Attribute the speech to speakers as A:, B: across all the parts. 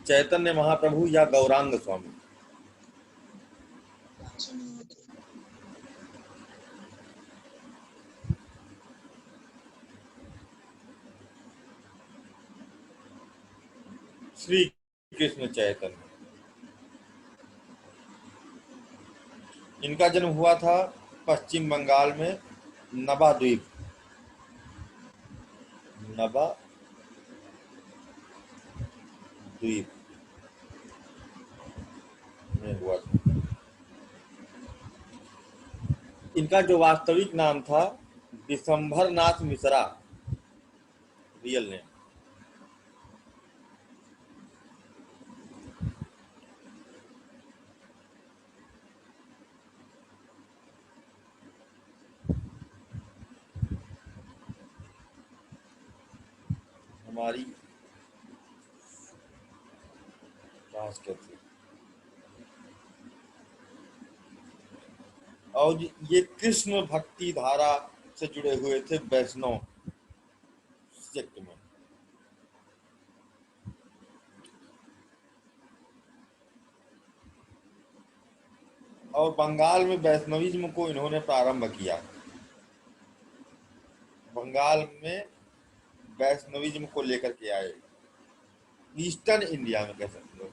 A: चैतन्य महाप्रभु या गौरांग स्वामी। श्री कृष्ण चैतन्य। इनका जन्म हुआ था पश्चिम बंगाल में नवाद्वीप द्वीप में हुआ था। इनका जो वास्तविक नाम था विशंभर नाथ मिश्रा, रियल नेम। हमारी क्लास के थे और ये कृष्ण भक्ति धारा से जुड़े हुए थे वैष्णव सेक्ट में। और बंगाल में वैष्णविज्म को इन्होंने प्रारंभ किया। बंगाल में वैष्णविज्म को लेकर के आए, ईस्टर्न इंडिया में कह सकते हो।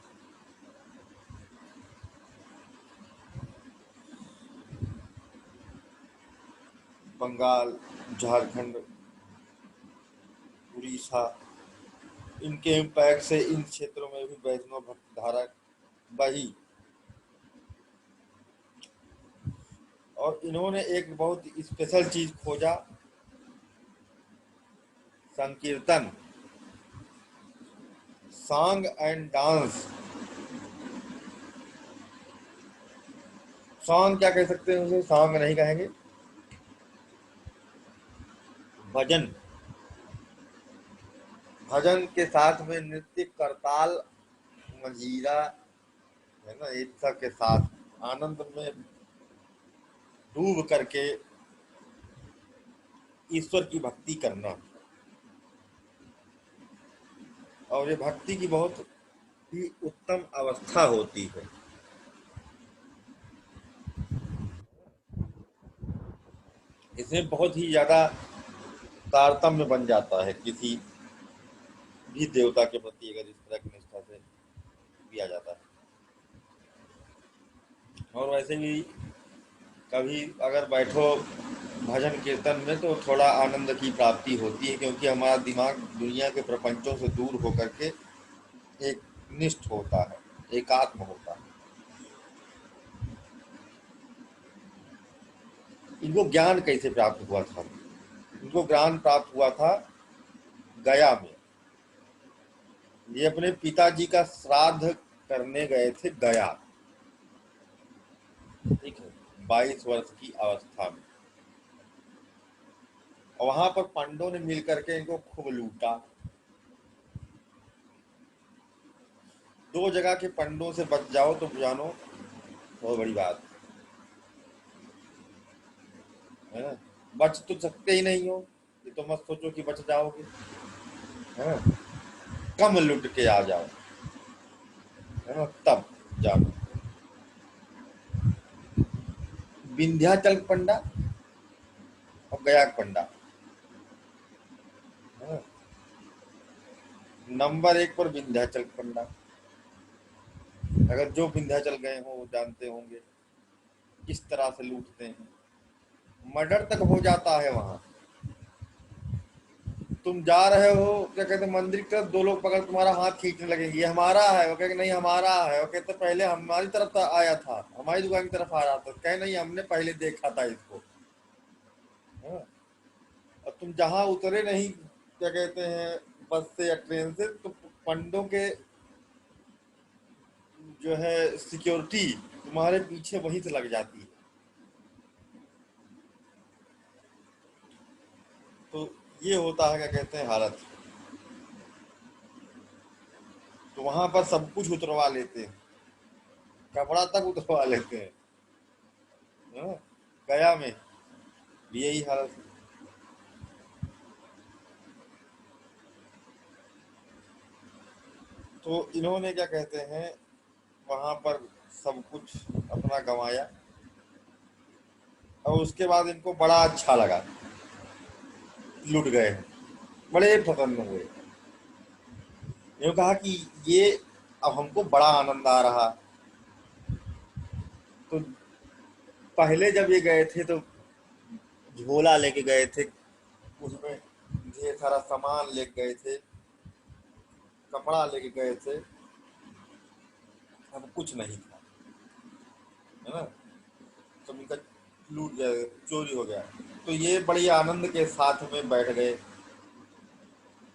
A: बंगाल, झारखंड, उड़ीसा, इनके इम्पैक्ट से इन क्षेत्रों में भी वैष्णव भक्ति धारा बही। और इन्होंने एक बहुत स्पेशल चीज खोजा, संकीर्तन, सॉन्ग एंड डांस। सॉन्ग क्या कह सकते हैं उसे, सॉन्ग नहीं कहेंगे, भजन। भजन के साथ में नृत्य, करताल, मंजीरा, है ना, इन सब के साथ आनंद में डूब करके ईश्वर की भक्ति करना। और ये भक्ति की बहुत ही उत्तम अवस्था होती है। इसमें बहुत ही ज्यादा तारतम्य बन जाता है किसी भी देवता के प्रति अगर इस तरह की निष्ठा से किया जाता है। और वैसे भी कभी अगर बैठो भजन कीर्तन में तो थोड़ा आनंद की प्राप्ति होती है, क्योंकि हमारा दिमाग दुनिया के प्रपंचों से दूर होकर के एक निष्ठ होता है, एकात्म होता है। इनको ज्ञान कैसे प्राप्त हुआ था? इनको ज्ञान प्राप्त हुआ था गया में। ये अपने पिताजी का श्राद्ध करने गए थे गया, ठीक है, 22 वर्ष की अवस्था में। और वहां पर पंडों ने मिलकर के इनको खूब लूटा। दो जगह के पंडों से बच जाओ तो जानो बहुत बड़ी बात है ना। बच तो सकते ही नहीं हो, ये तो मत सोचो कि बच जाओगे, है ना। कम लुट के आ जाओ, है ना, तब जानो। विंध्याचल पंडा और गया पंडा, है ना। नंबर 1 पर विंध्याचल पंडा। अगर जो विंध्याचल गए हो वो जानते होंगे किस तरह से लूटते हैं। मर्डर तक हो जाता है वहां। तुम जा रहे हो, क्या कहते हैं, मंदिर की तरफ, दो लोग पकड़ तुम्हारा हाथ खींचने लगेंगे, ये हमारा है। वो कहे नहीं हमारा है। वो कहते पहले हमारी तरफ आया था, हमारी दुकान की तरफ आ रहा था। कहे नहीं हमने पहले देखा था इसको, है। और तुम जहां उतरे नहीं, क्या कहते हैं, बस से या ट्रेन से, तो पंडों के जो है सिक्योरिटी तुम्हारे पीछे वहीं से लग जाती है। तो ये होता है, क्या कहते हैं, हालत। तो वहां पर सब कुछ उतरवा लेते हैं, कपड़ा तक उतरवा लेते हैं, हाँ? गया में भी यही हालत है। तो इन्होंने क्या कहते हैं वहां पर सब कुछ अपना गंवाया, और उसके बाद इनको बड़ा अच्छा लगा, लुट गए, बड़े प्रसन्न हुए। इन्होंने कहा कि ये अब हमको बड़ा आनंद आ रहा। तो पहले जब ये गए थे तो झोला लेके गए थे, उसमें ढेर सारा सामान लेके गए थे, कपड़ा लेके गए थे, अब कुछ नहीं था, है ना, सब इनका लूट गया, चोरी हो गया। तो ये बड़ी आनंद के साथ में बैठ गए।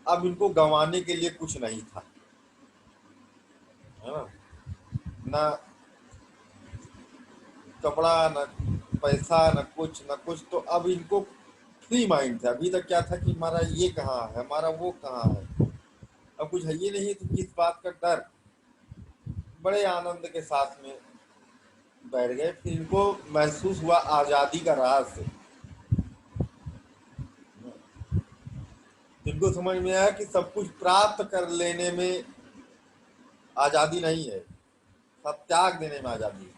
A: अब इनको गंवाने के लिए कुछ नहीं था, है ना, ना कपड़ा, न पैसा, न कुछ। तो अब इनको फ्री माइंड था। अभी तक क्या था कि हमारा ये कहाँ है, हमारा वो कहाँ है, अब कुछ है ये नहीं, तो किस बात का डर। बड़े आनंद के साथ में बैठ गए। फिर इनको महसूस हुआ आज़ादी का राज। इनको समझ में आया कि सब कुछ प्राप्त कर लेने में आज़ादी नहीं है, सब त्याग देने में आज़ादी है।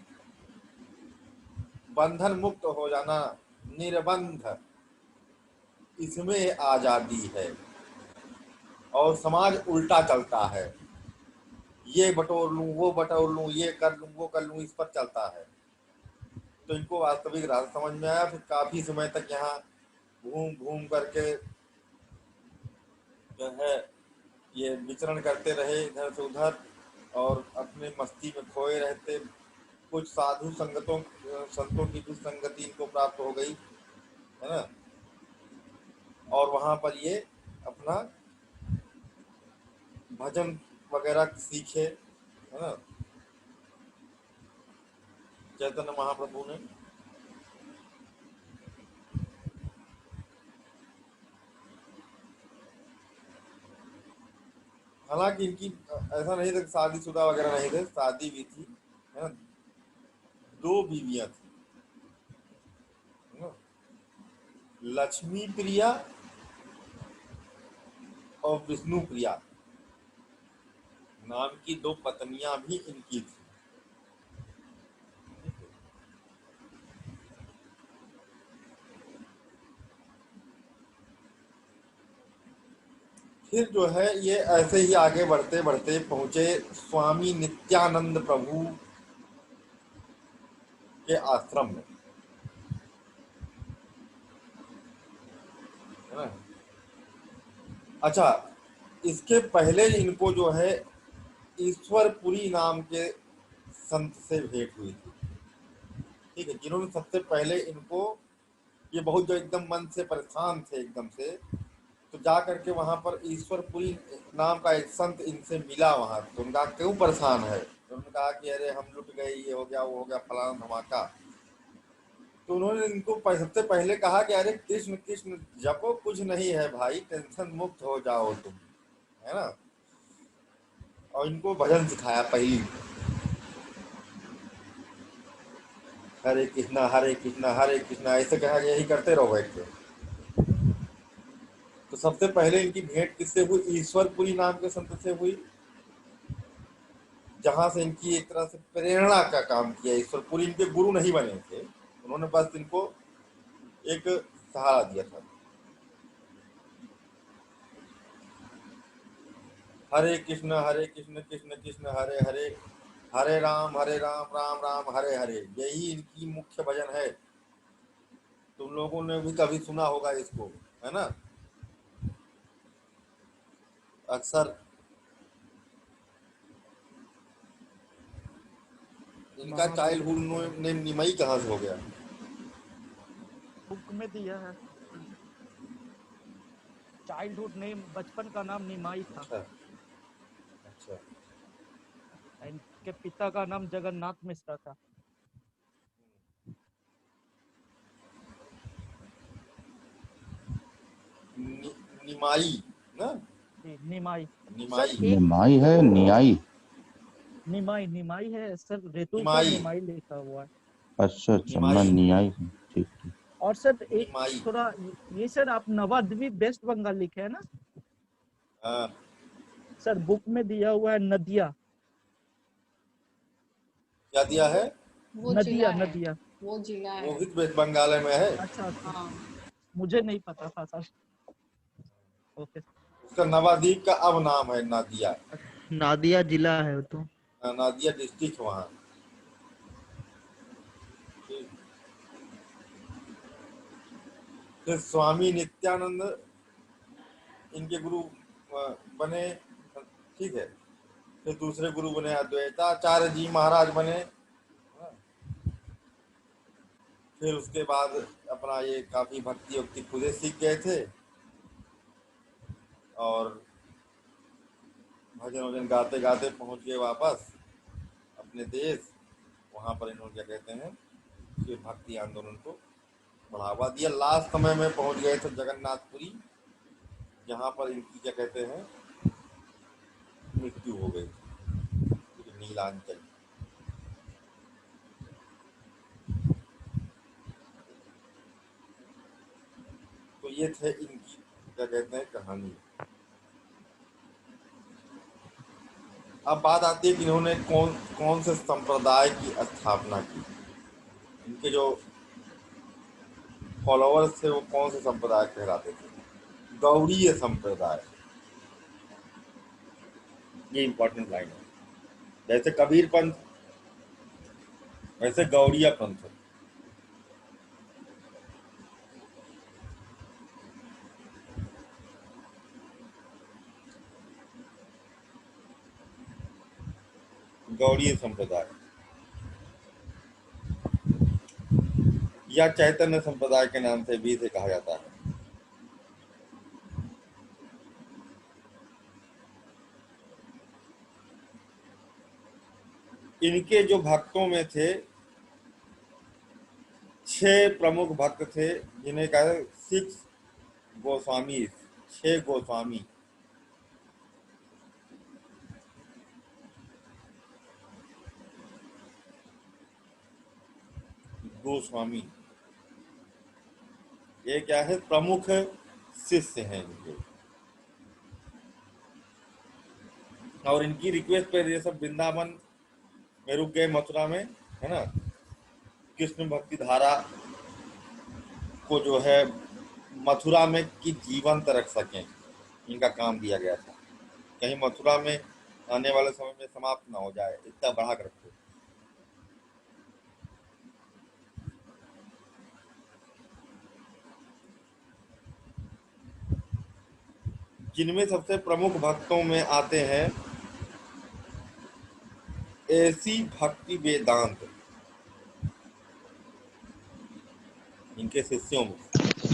A: बंधन मुक्त हो जाना, निर्बंध, इसमें आज़ादी है। और समाज उल्टा चलता है, ये बटोर लूं, वो बटोर लूं, ये कर लूं, वो कर लूं, इस पर चलता है। तो इनको वास्तविक राज समझ में आया। फिर काफी समय तक यहाँ घूम घूम करके जो है ये विचरण करते रहे इधर से उधर, और अपने मस्ती में खोए रहते। कुछ साधु संतों की भी संगति इनको प्राप्त हो गई, है ना, और वहां पर ये अपना भजन वगैरह सीखे, है ना, चैतन्य महाप्रभु ने। हालांकि इनकी ऐसा नहीं था कि शादीशुदा वगैरह नहीं थे, शादी भी थी, है ना, 2 बीवियां थी, है ना, लक्ष्मी प्रिया और विष्णु प्रिया नाम की 2 पत्नियां भी इनकी थी। फिर जो है ये ऐसे ही आगे बढ़ते बढ़ते पहुंचे स्वामी नित्यानंद प्रभु के आश्रम में, है ना। अच्छा, इसके पहले इनको जो है ईश्वरपुरी नाम के संत से भेंट हुई थी, ठीक है, जिन्होंने सबसे पहले इनको, ये बहुत जो एकदम मन से परेशान थे एकदम से, तो जा करके वहां पर ईश्वरपुरी नाम का एक संत इनसे मिला वहां। तो उनका क्यों परेशान है, तो उन्होंने कहा कि अरे हम लुट गए, ये हो गया, वो हो गया, फलाना धमाका। तो उन्होंने इनको सबसे पहले कहा कि अरे कृष्ण कृष्ण जपो, कुछ नहीं है भाई, टेंशन मुक्त हो जाओ तुम, है ना। और इनको भजन सिखाया पहली, हरे कृष्णा हरे कृष्णा हरे कृष्णा, ऐसे कहा, यही करते रहो बैठ के। तो सबसे पहले इनकी भेंट किससे हुई, ईश्वरपुरी नाम के संत से हुई, जहां से इनकी एक तरह से प्रेरणा का काम किया। ईश्वरपुरी इनके गुरु नहीं बने थे, उन्होंने बस इनको एक सहारा दिया था। हरे कृष्ण कृष्ण कृष्ण हरे हरे, हरे राम राम राम हरे हरे, यही इनकी मुख्य भजन है। तुम लोगों ने भी कभी सुना होगा इसको, है ना। अक्सर इनका
B: महाप्रभु
A: चाइल्डहुड नेम निमई कहाँ से हो गया।
B: बुक में दिया है, चाइल्डहुड नेम, बचपन का नाम निमाई था।
A: अच्छा अच्छा,
B: इनके पिता का नाम जगन्नाथ मिश्रा था।
A: निमाई ना,
B: जी, निमाई। सर
A: निमाई
B: एक
C: निमाई है नियाई?
B: निमाई निमाई है सर, रेतु पर
A: निमाई
B: निमाई लिखा हुआ है।
C: अच्छा अच्छा, मैं
A: निमाई
C: नियाई हूँ, ठीक ठीक।
B: और सर एक
A: निमाई,
B: थोड़ा, ये सर आप नवाद्वीप वेस्ट बंगाल लिखे है ना?
A: हाँ
B: सर बुक में दिया हुआ है नदिया।
A: क्या दिया है?
D: वो जिला
B: नदिया
D: है,
B: नदिया।
D: वो जिला है।
A: रोहित वेस्ट बंगाल में है।
B: अच्छा अच्छा,
D: हाँ
B: मुझे नहीं पता था सर। ओके।
A: उसका नवाद्वीप का अब नाम है नादिया।
B: नादिया जिला है वो तो।
A: नादिया डिस्ट्रिक्ट वहाँ। फिर स्वामी नित्यानंद इनके गुरु बने, ठीक है। फिर दूसरे गुरु बने अद्वैताचार्य जी महाराज बने। फिर उसके बाद अपना ये काफी भक्ति उक्ति खुद ही सीख गए थे और भजन वजन गाते गाते पहुंच गए वापस अपने देश। वहां पर इन्होंने क्या कहते हैं फिर भक्ति आंदोलन को बढ़ावा दिया। लास्ट समय में पहुंच गए थे जगन्नाथपुरी, जहां पर इनकी क्या कहते हैं मृत्यु हो गई थी, नीलांचल। तो ये थे इनकी क्या कहते हैं कहानी। अब बात आती है कि इन्होंने कौन कौन से संप्रदाय की स्थापना की। इनके जो फॉलोअर्स थे वो कौन से संप्रदाय कहलाते थे? गौड़ीय संप्रदाय। ये इंपॉर्टेंट लाइन है। जैसे कबीर पंथ वैसे गौड़ीय पंथ। गौड़ीय संप्रदाय या चैतन्य संप्रदाय के नाम से भी इसे कहा जाता है। इनके जो भक्तों में थे 6 प्रमुख भक्त थे, जिन्हें कहा 6 गोस्वामी। 6 गोस्वामी। गोस्वामी ये क्या है? प्रमुख शिष्य हैं इनके। और इनकी रिक्वेस्ट पर ये सब वृंदावन में रुक गए, मथुरा में, है ना। कृष्ण भक्ति धारा को जो है मथुरा में की जीवंत रख सकें, इनका काम दिया गया था। कहीं मथुरा में आने वाले समय में समाप्त ना हो जाए, इतना बढ़ा कर रखो। जिनमें सबसे प्रमुख भक्तों में आते हैं ऐसी भक्ति वेदांत, इनके शिष्यों में।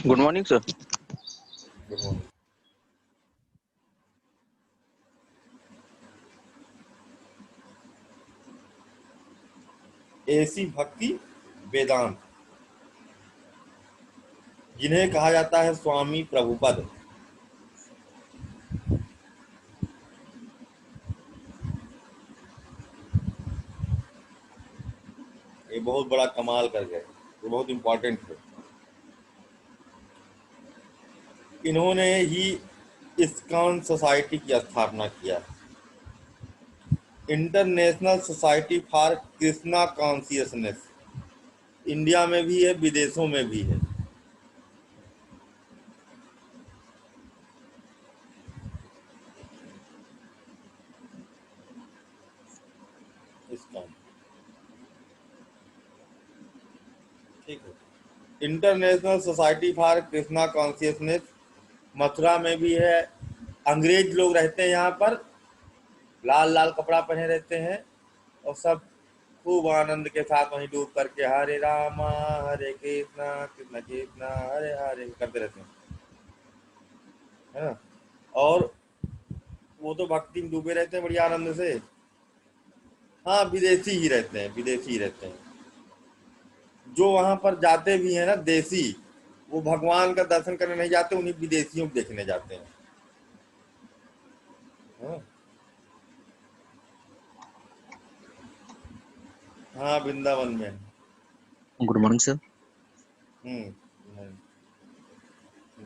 E: Good morning sir.
A: Good morning. ऐसी भक्ति वेदांत, जिन्हें कहा जाता है स्वामी प्रभुपद। ये बहुत बड़ा कमाल कर गए, ये बहुत इंपॉर्टेंट है। इन्होंने ही इस्कॉन सोसाइटी की स्थापना किया, international society for Krishna consciousness. India में भी है, विदेशों में भी है। इस्कॉन, ठीक है। International society for Krishna consciousness Mathura में भी है। अंग्रेज लोग रहते हैं यहाँ पर, लाल लाल कपड़ा पहने रहते हैं और सब खूब आनंद के साथ वहीं डूब करके हरे रामा हरे कृष्णा कृष्ण कृष्णा हरे हरे करते रहते हैं, है ना। और वो तो भक्ति में डूबे रहते हैं बड़ी आनंद से। हाँ, विदेशी ही रहते हैं, विदेशी ही रहते हैं। जो वहां पर जाते भी हैं ना देसी, वो भगवान का दर्शन करने नहीं जाते, उन्हीं विदेशियों को देखने जाते हैं, हाँ। हाँ, वृंदावन में।
E: Good morning sir.
A: हम्म।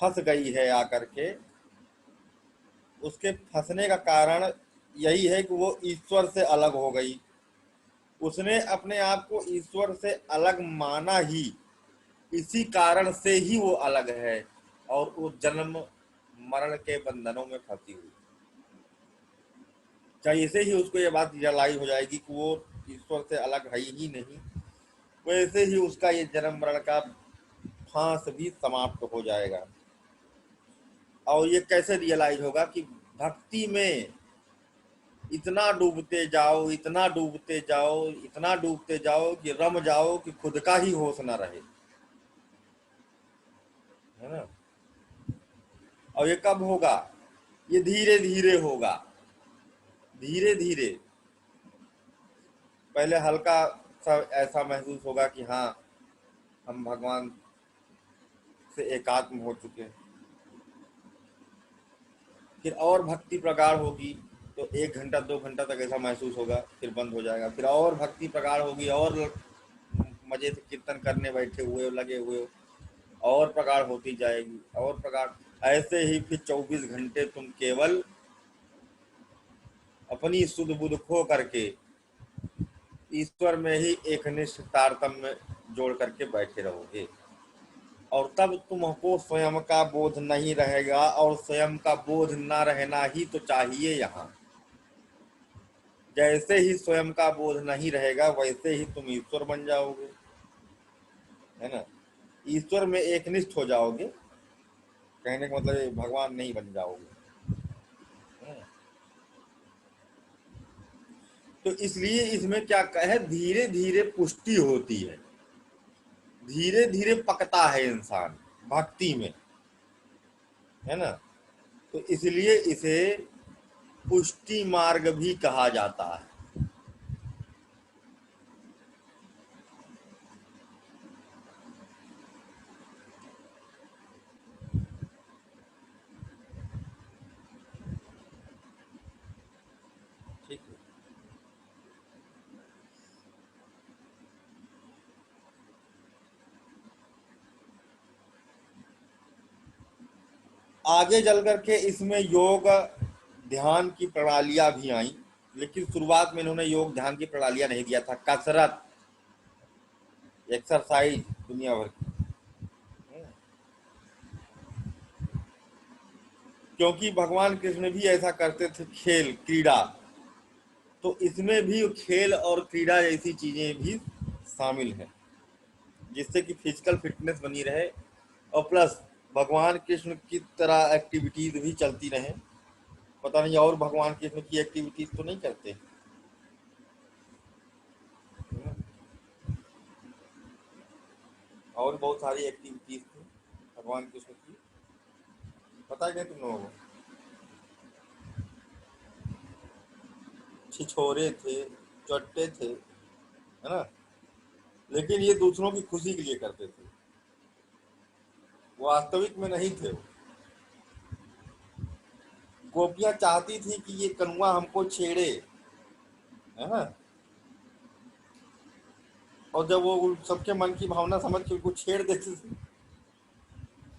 A: फंस गई है आकर के, उसके फंसने का कारण यही है कि वो ईश्वर से अलग हो गई। उसने अपने आप को ईश्वर से अलग माना ही, इसी कारण से ही वो अलग है और वो जन्म मरण के बंधनों में फंसी हुई। जैसे ही उसको ये बात रियलाइज हो जाएगी कि वो ईश्वर से अलग है ही नहीं, वैसे ही उसका ये जन्म मरण का फांस भी समाप्त हो जाएगा। और ये कैसे रियलाइज होगा कि भक्ति में इतना डूबते जाओ, इतना डूबते जाओ, इतना डूबते जाओ कि रम जाओ कि खुद का ही होश न रहे, है ना। और ये कब होगा? ये धीरे धीरे होगा, धीरे धीरे। पहले हल्का सा ऐसा महसूस होगा कि हाँ हम भगवान से एकात्म हो चुके हैं, फिर और भक्ति प्रगाढ़ होगी तो 1 घंटा 2 घंटा तक ऐसा महसूस होगा, फिर बंद हो जाएगा। फिर और भक्ति प्रगाढ़ होगी, और मजे से कीर्तन करने बैठे हुए लगे हुए, और प्रगाढ़ होती जाएगी, और प्रगाढ़। ऐसे ही फिर 24 घंटे तुम केवल अपनी सुध बुध खो करके ईश्वर में ही एकनिष्ठ तारतम्य जोड़ करके बैठे रहोगे। और तब तुमको स्वयं का बोध नहीं रहेगा, और स्वयं का बोध ना रहना ही तो चाहिए यहाँ। जैसे ही स्वयं का बोध नहीं रहेगा वैसे ही तुम ईश्वर बन जाओगे, है ना। ईश्वर में एकनिष्ठ हो जाओगे, कहने का मतलब ये भगवान नहीं बन जाओगे। तो इसलिए इसमें क्या है, धीरे धीरे पुष्टि होती है, धीरे धीरे पकता है इंसान भक्ति में, है ना। तो इसलिए इसे पुष्टि मार्ग भी कहा जाता है। ठीक है। आगे चल करके इसमें योग ध्यान की प्रणालियां भी आई, लेकिन शुरुआत में इन्होंने योग ध्यान की प्रणालियां नहीं दिया था, कसरत, एक्सरसाइज दुनिया भर की। क्योंकि भगवान कृष्ण भी ऐसा करते थे, खेल क्रीड़ा, तो इसमें भी खेल और क्रीड़ा जैसी चीजें भी शामिल हैं, जिससे कि फिजिकल फिटनेस बनी रहे और प्लस भगवान कृष्ण की तरह एक्टिविटीज भी चलती रहे। पता नहीं और भगवान कृष्ण की एक्टिविटीज तो नहीं करते, और बहुत सारी एक्टिविटीज थी भगवान कृष्ण की, पता है क्या तुम लोगों को? छिछोरे थे, चट्टे थे, है ना, लेकिन ये दूसरों की खुशी के लिए करते थे, वास्तविक में नहीं थे। गोपियां चाहती थी कि ये कनुआ हमको छेड़े, है ना, और जब वो सबके मन की भावना समझ के उनको छेड़ देते थे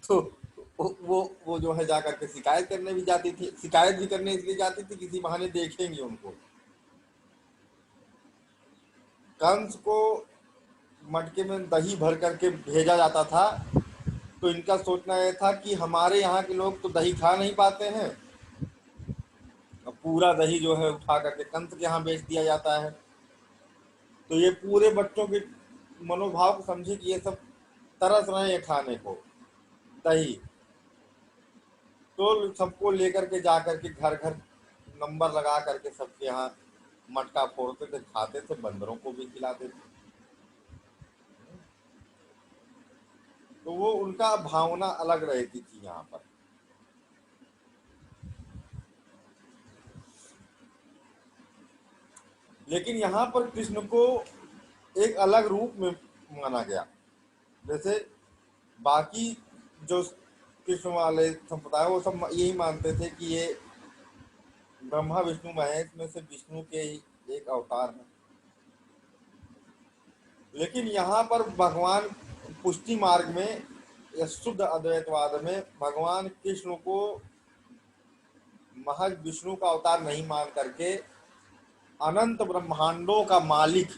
A: तो वो जो है जाकर के शिकायत करने भी जाती थी। शिकायत भी करने इसलिए जाती थी किसी बहाने देखेंगे उनको। कंस को मटके में दही भर करके भेजा जाता था, तो इनका सोचना यह था कि हमारे यहाँ के लोग तो दही खा नहीं पाते हैं, अब पूरा दही जो है उठा करके कंस के यहाँ बेच दिया जाता है। तो ये पूरे बच्चों के मनोभाव को समझे कि ये सब तरस रहे हैं खाने को, दही। तो सबको लेकर के जा करके घर घर नंबर लगा करके सबके यहाँ मटका फोड़ते थे, खाते थे, बंदरों को भी खिलाते थे। तो वो उनका भावना अलग रहती थी यहाँ पर। लेकिन यहाँ पर कृष्ण को एक अलग रूप में माना गया। जैसे बाकी जो कृष्ण वाले संप्रदाय वो सब यही मानते थे कि ये ब्रह्मा विष्णु महेश में से विष्णु के ही एक अवतार है। लेकिन यहाँ पर भगवान पुष्टि मार्ग में या शुद्ध अद्वैतवाद में भगवान कृष्ण को महज विष्णु का अवतार नहीं मान करके अनंत ब्रह्मांडों का मालिक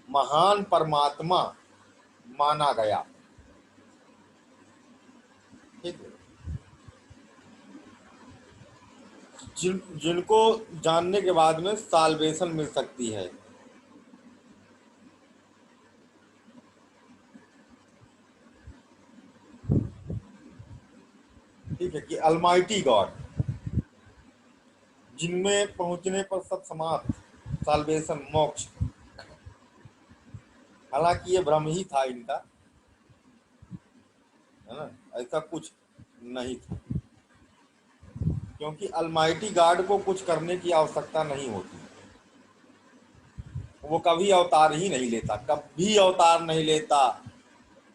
A: महान परमात्मा माना गया। ठीक है। जिनको जानने के बाद में साल्वेशन मिल सकती है। ठीक है कि अलमाइटी गॉड, जिनमें पहुंचने पर सब समाप्त, साल्वेशन, मोक्ष। हालांकि ये भ्रम ही था इनका, है ना, ऐसा कुछ नहीं था, क्योंकि अलमाइटी गॉड को कुछ करने की आवश्यकता नहीं होती। वो कभी अवतार ही नहीं लेता, कभी अवतार नहीं लेता।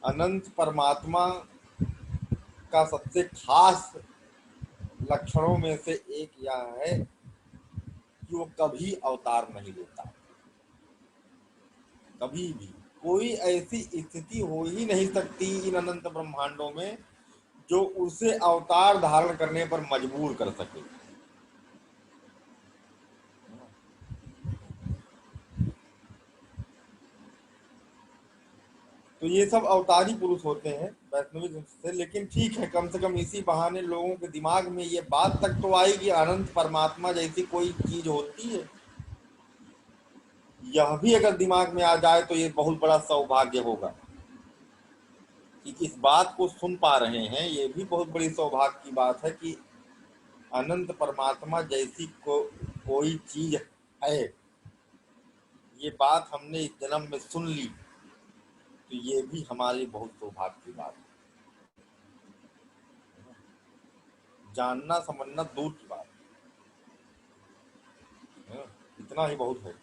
A: अनंत परमात्मा का सबसे खास लक्षणों में से एक यह है कि वो कभी अवतार नहीं लेता। कभी भी कोई ऐसी स्थिति हो ही नहीं सकती इन अनंत ब्रह्मांडों में जो उसे अवतार धारण करने पर मजबूर कर सके। तो ये सब अवतारी पुरुष होते हैं वैष्णवी से। लेकिन ठीक है, कम से कम इसी बहाने लोगों के दिमाग में ये बात तक तो आई कि अनंत परमात्मा जैसी कोई चीज होती है। यह भी अगर दिमाग में आ जाए तो ये बहुत बड़ा सौभाग्य होगा कि इस बात को सुन पा रहे हैं। ये भी बहुत बड़ी सौभाग्य की बात है कि अनंत परमात्मा जैसी कोई चीज है। ये बात हमने इस जन्म में सुन ली, तो ये भी हमारी बहुत सौभाग्य की बात है। जानना समझना दूर की बात है, इतना ही बहुत है।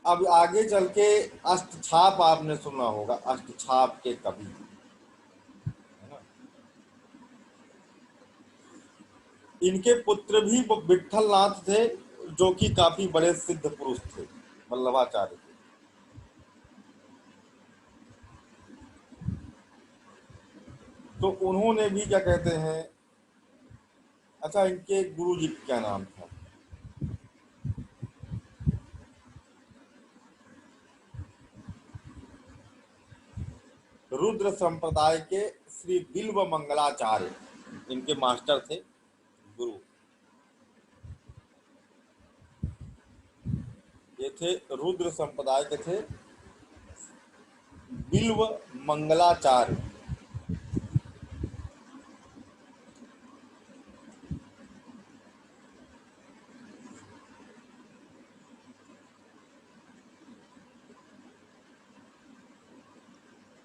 A: अब आगे चल के अष्टछाप आपने सुना होगा, अष्टछाप के कवि, है ना। इनके पुत्र भी विट्ठल नाथ थे, जो कि काफी बड़े सिद्ध पुरुष थे, वल्लभाचार्य थे। तो उन्होंने भी क्या कहते हैं, अच्छा इनके गुरु जी क्या नाम था? रुद्र संप्रदाय के श्री बिल्व मंगलाचार्य इनके मास्टर थे, गुरु। ये थे रुद्र संप्रदाय के थे बिल्व मंगलाचार्य।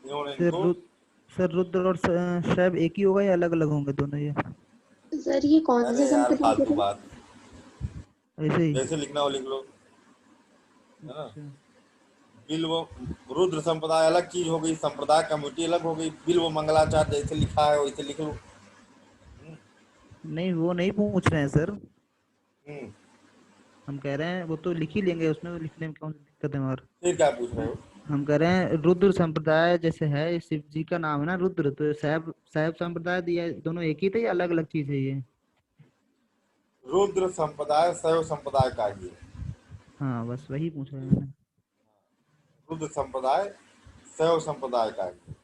A: इन्होंने
E: सर
A: इनको
E: रुद्र और शैव एक ही होगा या अलग अलग होंगे दोनों ये?
F: सर ये कौन
A: अरे
F: से
A: यार
F: संप्रदाय के
A: फालतू
F: थे?
A: बात,
E: ऐसे ही?
A: जैसे लिखना हो लिख लो, है ना।
E: अच्छा।
A: बिल्व रुद्र संप्रदाय अलग चीज हो गई, संप्रदाय कम्युनिटी अलग हो गई। बिल्व मंगलाचार्य जैसे लिखा है वैसे लिख लो।
E: नहीं वो नहीं पूछ रहे हैं सर,
A: हम्म,
E: हम कह रहे हैं वो तो लिख ही लेंगे, उसमें लिखने में कौन सी दिक्कत है हमारे।
A: फिर क्या पूछ रहे हो?
E: हम कह रहे हैं रुद्र संप्रदाय जैसे है, शिव जी का नाम है ना रुद्र, तो शैव शैव संप्रदाय दिया, दोनों एक ही थे या अलग अलग चीज है ये?
A: रुद्र संप्रदाय शैव संप्रदाय का ही है।
E: हाँ बस वही पूछ रहे हैं।
A: रुद्र संप्रदाय शैव संप्रदाय का ही है।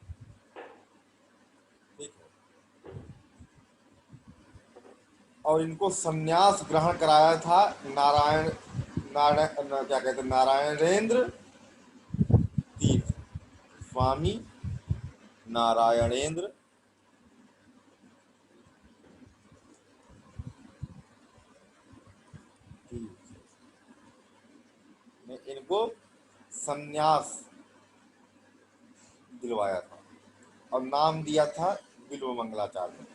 A: ठीक है। और इनको संन्यास ग्रहण कराया था नारायण क्या कहते हैं, नारायणेंद्र तीर्थ, स्वामी नारायणेंद्र तीर्थ ने इनको संन्यास दिलवाया था और नाम दिया था बिल्व मंगलाचार्य।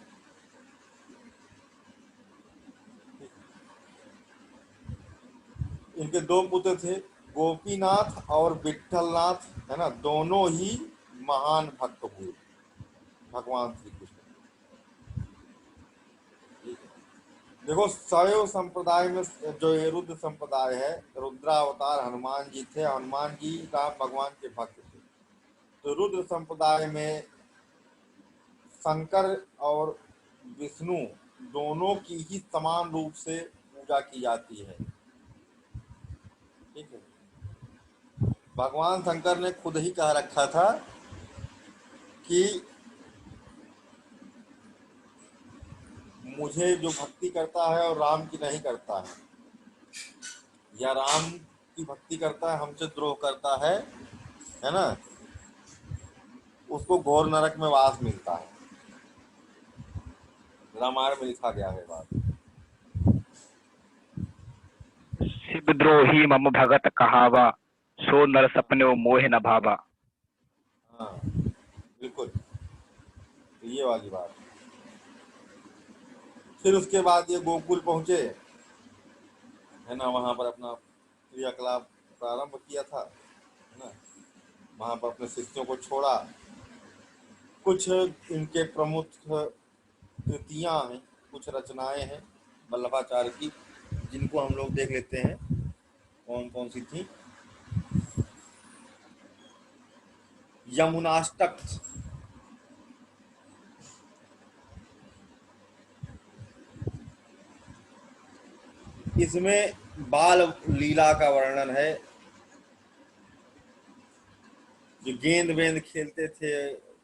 A: इनके दो पुत्र थे, गोपीनाथ और विट्ठलनाथ, है ना। दोनों ही महान भक्त हुए भगवान श्री कृष्ण। देखो, शैव संप्रदाय में जो ये रुद्र संप्रदाय है, रुद्रावतार हनुमान जी थे। हनुमान जी राम भगवान के भक्त थे। तो रुद्र संप्रदाय में शंकर और विष्णु दोनों की ही समान रूप से पूजा की जाती है। ठीक है। भगवान शंकर ने खुद ही कह रखा था कि मुझे जो भक्ति करता है और राम की नहीं करता है, या राम की भक्ति करता है हमसे द्रोह करता है ना, उसको घोर नरक में वास मिलता है। रामायण में लिखा गया है बात।
F: शिवद्रोही मम भगत कहावा, सो नर सपने मोह न भावा।
A: हाँ, बिल्कुल, तो ये वाली बात। फिर उसके बाद ये गोकुल पहुंचे, है ना, वहां पर अपना क्रियाकलाप प्रारंभ किया था, है ना, वहां पर अपने शिष्यों को छोड़ा। कुछ इनके प्रमुख कृतियां हैं, कुछ रचनाएं हैं वल्लभाचार्य की, जिनको हम लोग देख लेते हैं कौन कौन सी थी। यमुनाष्टक, इसमें बाल लीला का वर्णन है। जो गेंद वेंद खेलते थे,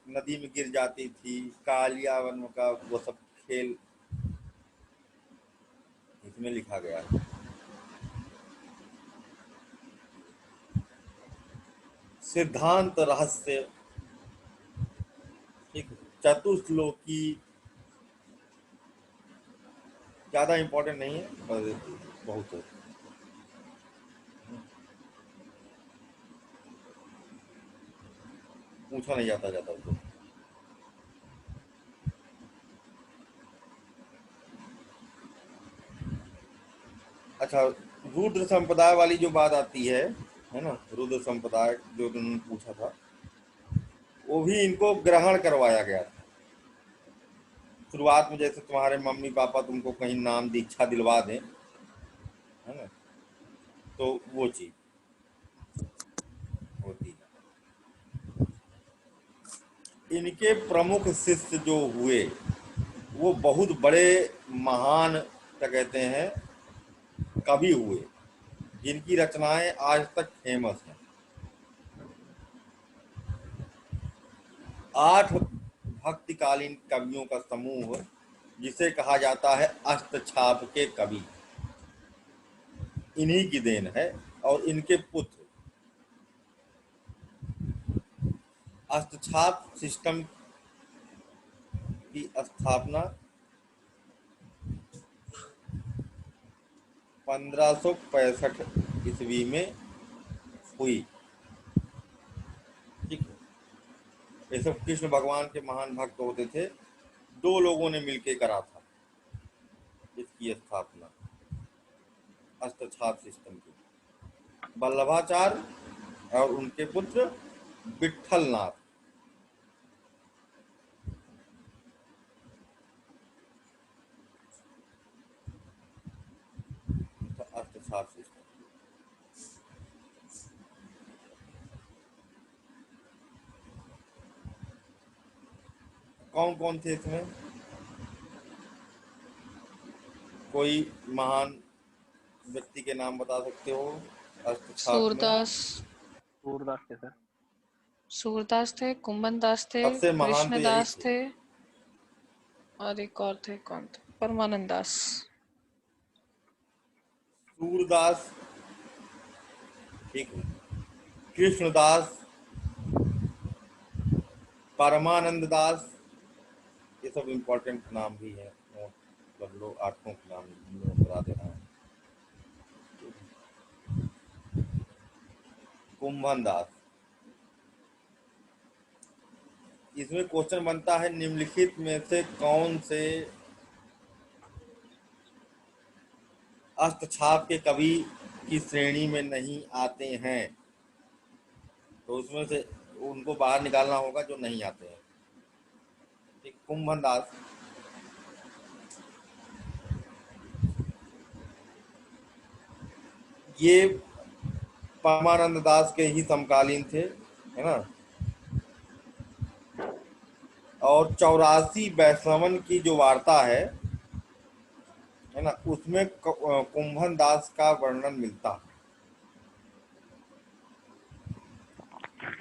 A: नदी में गिर जाती थी, कालिया वन का वो सब खेल इसमें लिखा गया है। सिद्धांत रहस्य, ठीक, चतुश्लोकी, ज्यादा इंपॉर्टेंट नहीं है, बहुत है। पूछा नहीं जाता जाता उसको। अच्छा, रुद्र संप्रदाय वाली जो बात आती है ना, रुद्र संप्रदाय जो तुमने पूछा था, वो भी इनको ग्रहण करवाया गया था। शुरुआत में जैसे तुम्हारे मम्मी पापा तुमको कहीं नाम दीक्षा दिलवा दें, है ना, तो वो चीज होती है। इनके प्रमुख शिष्य जो हुए वो बहुत बड़े महान, क्या कहते हैं, कवि हुए, जिनकी रचनाएं आज तक फेमस हैं। 8 भक्तिकालीन कवियों का समूह, जिसे कहा जाता है अष्टछाप के कवि, इन्हीं की देन है। और इनके पुत्र अष्टछाप सिस्टम की स्थापना 1565 ईस्वी में हुई। ठीक है। ये सब कृष्ण भगवान के महान भक्त होते थे। 2 लोगों ने मिलकर करा था इसकी स्थापना, अष्टछाप सिस्टम की, वल्लभाचार्य और उनके पुत्र विट्ठलनाथ। अष्टछाप सिस्टम कौन कौन थे इसमें? कोई महान व्यक्ति के नाम बता सकते हो अष्टछाप में?
D: सूरदास,
F: सूरदास के सर।
D: सूरदास थे, कुंभन दास थे,
A: सबसे महान तो यही
D: कृष्णदास
A: थे।
D: थे, और एक और थे, कौन थे? परमानंद दास।
A: सूरदास, ठीक है, कृष्णदास, परमानंद दास, ये सब इम्पोर्टेंट नाम भी है, नोट कर लो। 8 के नाम नोट करा दे रहा हूँ। कुंभन दास, इसमें क्वेश्चन बनता है निम्नलिखित में से कौन से अष्टछाप के कवि की श्रेणी में नहीं आते हैं? तो उसमें से उनको बाहर निकालना होगा जो नहीं आते हैं। ठीक, कुंभन दास, ये परमानंद दास के ही समकालीन थे, है ना। और 84 वैष्णवन की जो वार्ता है ना, उसमें कुंभन दास का वर्णन मिलता है।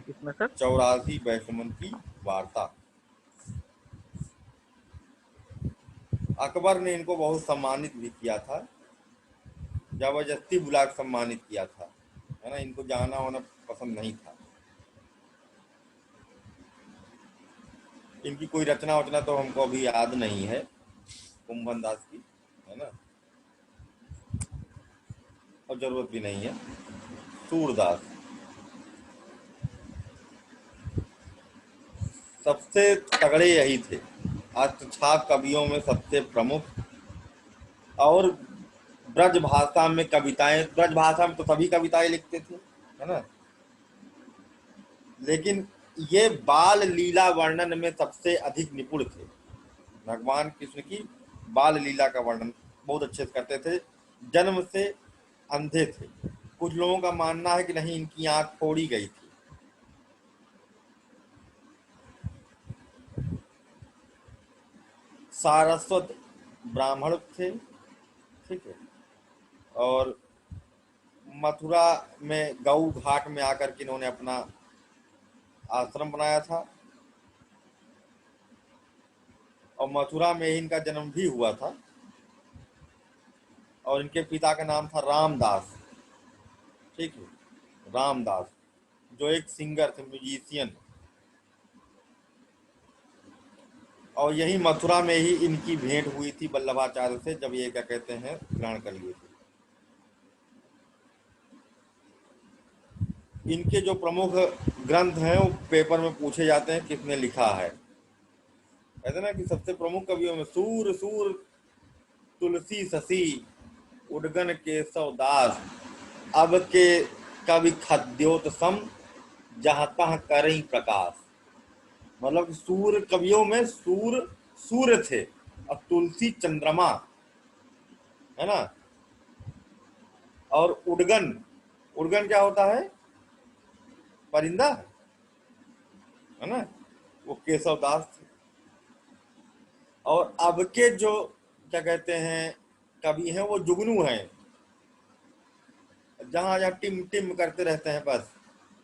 B: इसमें सर
A: 84 वैष्णवन की वार्ता। अकबर ने इनको बहुत सम्मानित भी किया था, जबरदस्ती बुला के सम्मानित किया था, है ना। इनको जाना होना पसंद नहीं था। इनकी कोई रचना वचना तो हमको अभी याद नहीं है कुंभन दास की, है ना, और जरूरत भी नहीं है। सूरदास सबसे तगड़े यही थे, अष्टछाप कवियों में सबसे प्रमुख। और ब्रज भाषा में कविताएं, ब्रज भाषा में तो सभी कविताएं लिखते थे, है ना, लेकिन ये बाल लीला वर्णन में सबसे अधिक निपुण थे। भगवान कृष्ण की बाल लीला का वर्णन बहुत अच्छे से करते थे। जन्म से अंधे थे। कुछ लोगों का मानना है कि नहीं, इनकी आंख फोड़ी गई थी। सारस्वत ब्राह्मण थे, ठीक है। और मथुरा में गऊ घाट में आकर के इन्होंने अपना आश्रम बनाया था, और मथुरा में ही इनका जन्म भी हुआ था। और इनके पिता का नाम था रामदास, ठीक है, रामदास, जो एक सिंगर थे, म्यूजिशियन। और यही मथुरा में ही इनकी भेंट हुई थी वल्लभाचार्य से, जब ये क्या कहते हैं ग्रहण कर लिए थे। इनके जो प्रमुख ग्रंथ हैं वो पेपर में पूछे जाते हैं किसने लिखा है। कहते ना कि सबसे प्रमुख कवियों में सूर सूर तुलसी शशि उडगन केशव दास, अब के कवि खद्योत सम जहाँ तहाँ करई प्रकाश। मतलब सूर कवियों में सूर सूर्य थे, और तुलसी चंद्रमा, है ना। और उडगन, उडगन क्या होता है, परिंदा, है ना, वो केशव दास थे। और अब के जो क्या कहते हैं कवि हैं वो जुगनू हैं, जहां जहां टिम टिम करते रहते हैं बस,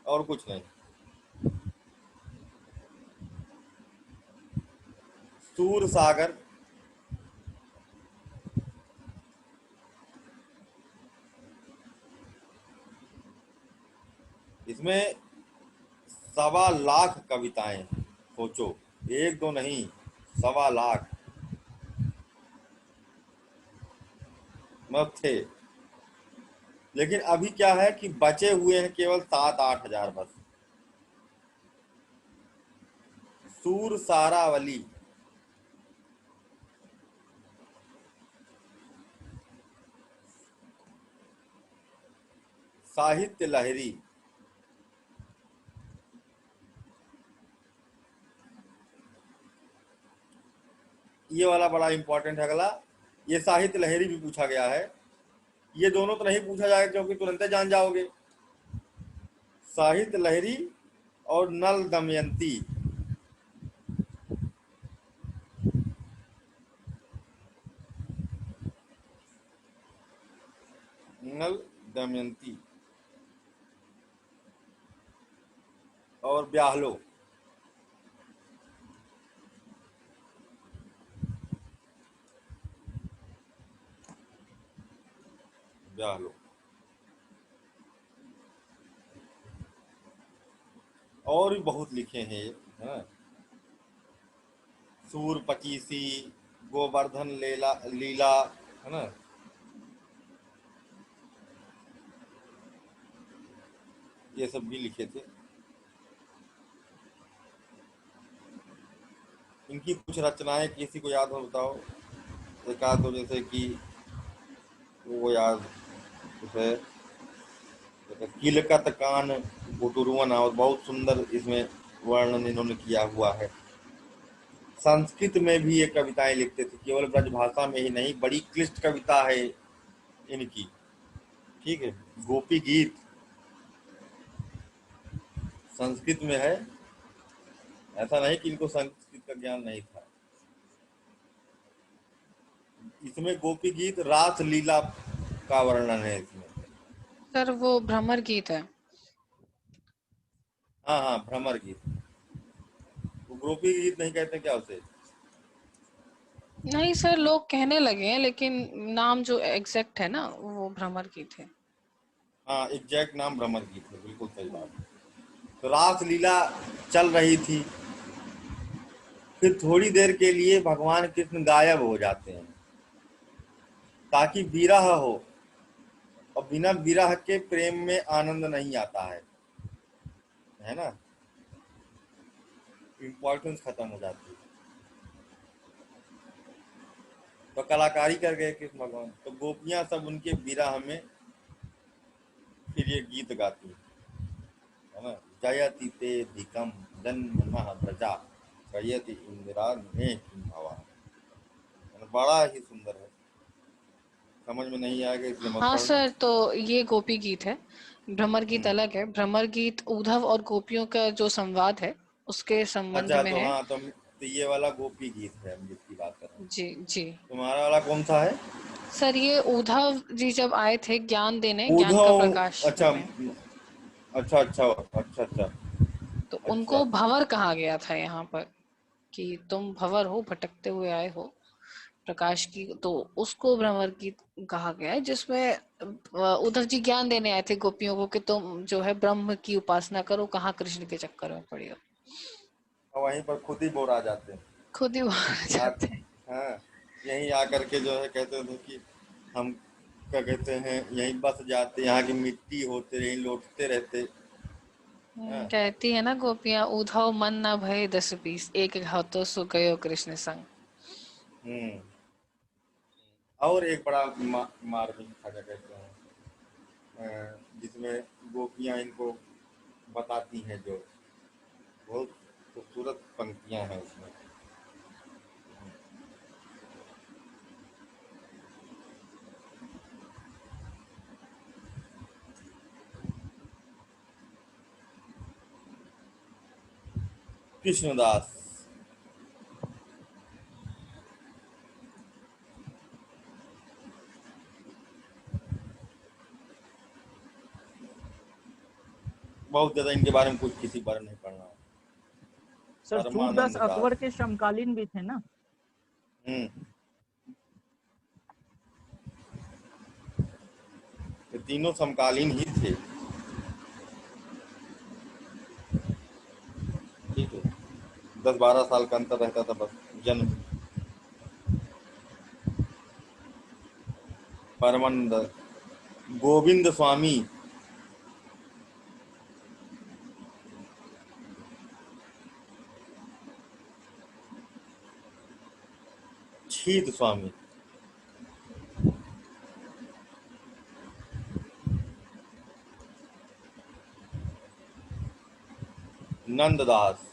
A: और कुछ नहीं। सूर सागर, इसमें 1.25 लाख कविताएं हैं। सोचो, एक दो नहीं, 1.25 लाख मतलब थे। लेकिन अभी क्या है कि बचे हुए हैं केवल 7-8 हजार बस। सूर सारावली, साहित्य लहरी, ये वाला बड़ा इंपॉर्टेंट है अगला। ये साहित्य लहरी भी पूछा गया है। ये दोनों तो नहीं पूछा जाएगा क्योंकि तुरंत जान जाओगे। साहित्य लहरी और नल दमयंती, नल दमयंती और ब्याहलो। ब्याहलो और भी बहुत लिखे हैं ये, है ना। सूर पचीसी, गोवर्धन लीला लीला, है ना। ये सब भी लिखे थे। इनकी कुछ रचनाएं किसी को याद हो बताओ, एक आध दो, जैसे कि वो याद है किलकत कान बुटुरुवन, और बहुत सुंदर इसमें वर्णन इन्होंने किया हुआ है। संस्कृत में भी ये कविताएं लिखते थे, केवल ब्रजभाषा में ही नहीं, बड़ी क्लिष्ट कविता है इनकी, ठीक है। गोपी गीत संस्कृत में है, ऐसा नहीं कि इनको संस्कृत का ज्ञान नहीं था। इसमें गोपी गीत रास लीला का वर्णन है इसमें।
D: सर वो भ्रमर गीत है।
A: हाँ हाँ, भ्रमर गीत। वो गोपी गीत नहीं कहते क्या उसे?
D: नहीं सर, लोग कहने लगे हैं, लेकिन नाम जो एग्जैक्ट है ना वो भ्रमर गीत है।
A: हाँ, एग्जैक्ट नाम भ्रमर गीत है, बिल्कुल सही बात। तो रास लीला चल रही थी, फिर थोड़ी देर के लिए भगवान कृष्ण गायब हो जाते हैं ताकि विरह हो, और बिना विरह के प्रेम में आनंद नहीं आता है ना, इम्पोर्टेंस खत्म हो जाती है। तो कलाकारी कर गए कृष्ण भगवान, तो गोपियां सब उनके विरह में फिर ये गीत गाती है ना। जयति ते धिकम जन्मनः प्रजा जयति इंदिरा ने किम भवा। बड़ा ही सुंदर है, समझ में नहीं आएगा इसलिए मत
D: हाँ
A: पढ़ना।
D: सर, तो ये गोपी गीत है, भ्रमर गीत अलग है। भ्रमर गीत उद्धव और गोपियों का जो संवाद है उसके संबंध
A: अच्छा,
D: में
A: तो
D: है।
A: हाँ, तो ये वाला गोपी गीत है हम जिसकी बात कर रहे हैं।
D: जी जी
A: तुम्हारा वाला कौन सा है?
D: सर, ये उद्धव जी जब आए थे ज्ञान देने, ज्ञान का
A: उद्धव,
D: प्रकाश
A: अच्छा
D: करने,
A: अच्छा अच्छा अच्छा अच्छा
D: तो
A: अच्छा।
D: उनको भंवर कहा गया था यहाँ पर, कि तुम भंवर हो, भटकते हुए आए हो प्रकाश की, तो उसको भ्रमर गीत कहा गया है, जिसमें उद्धव जी ज्ञान देने आए थे गोपियों को कि तुम जो है ब्रह्म की उपासना करो, कहाँ कृष्ण के चक्कर में पड़ी हो।
A: और वहीं पर खुद ही बोर आ जाते हैं।
D: खुद ही वहां जाते हैं।
A: हाँ, यहीं आकर के जो है कहते थे कि हम क्या कहते हैं, यहीं बस जाते, यहाँ की मिट्टी होते, यहीं लौटते रहते। हाँ।
D: कहती है ना गोपियां, उद्धव मन ना भय 10-20, एक हाथों सो गयो कृष्ण संग।
A: हम्म। और एक बड़ा मार्मिक था, क्या कहते हैं, जिसमें गोपियां इनको बताती हैं, जो बहुत खूबसूरत पंक्तियां हैं उसमें। कृष्णदास। बहुत ज्यादा इनके बारे में कुछ किसी बारे नहीं पढ़ना।
B: सर सूरदास
A: परमानंद
B: अकबर
A: दास।
B: के समकालीन भी थे ना?
A: हम्म, ये तीनों समकालीन ही थे। ठीक है, 10-12 साल का अंतर रहता था बस जन्म। परमानंद, गोविंद स्वामी, छीद स्वामी, नंददास,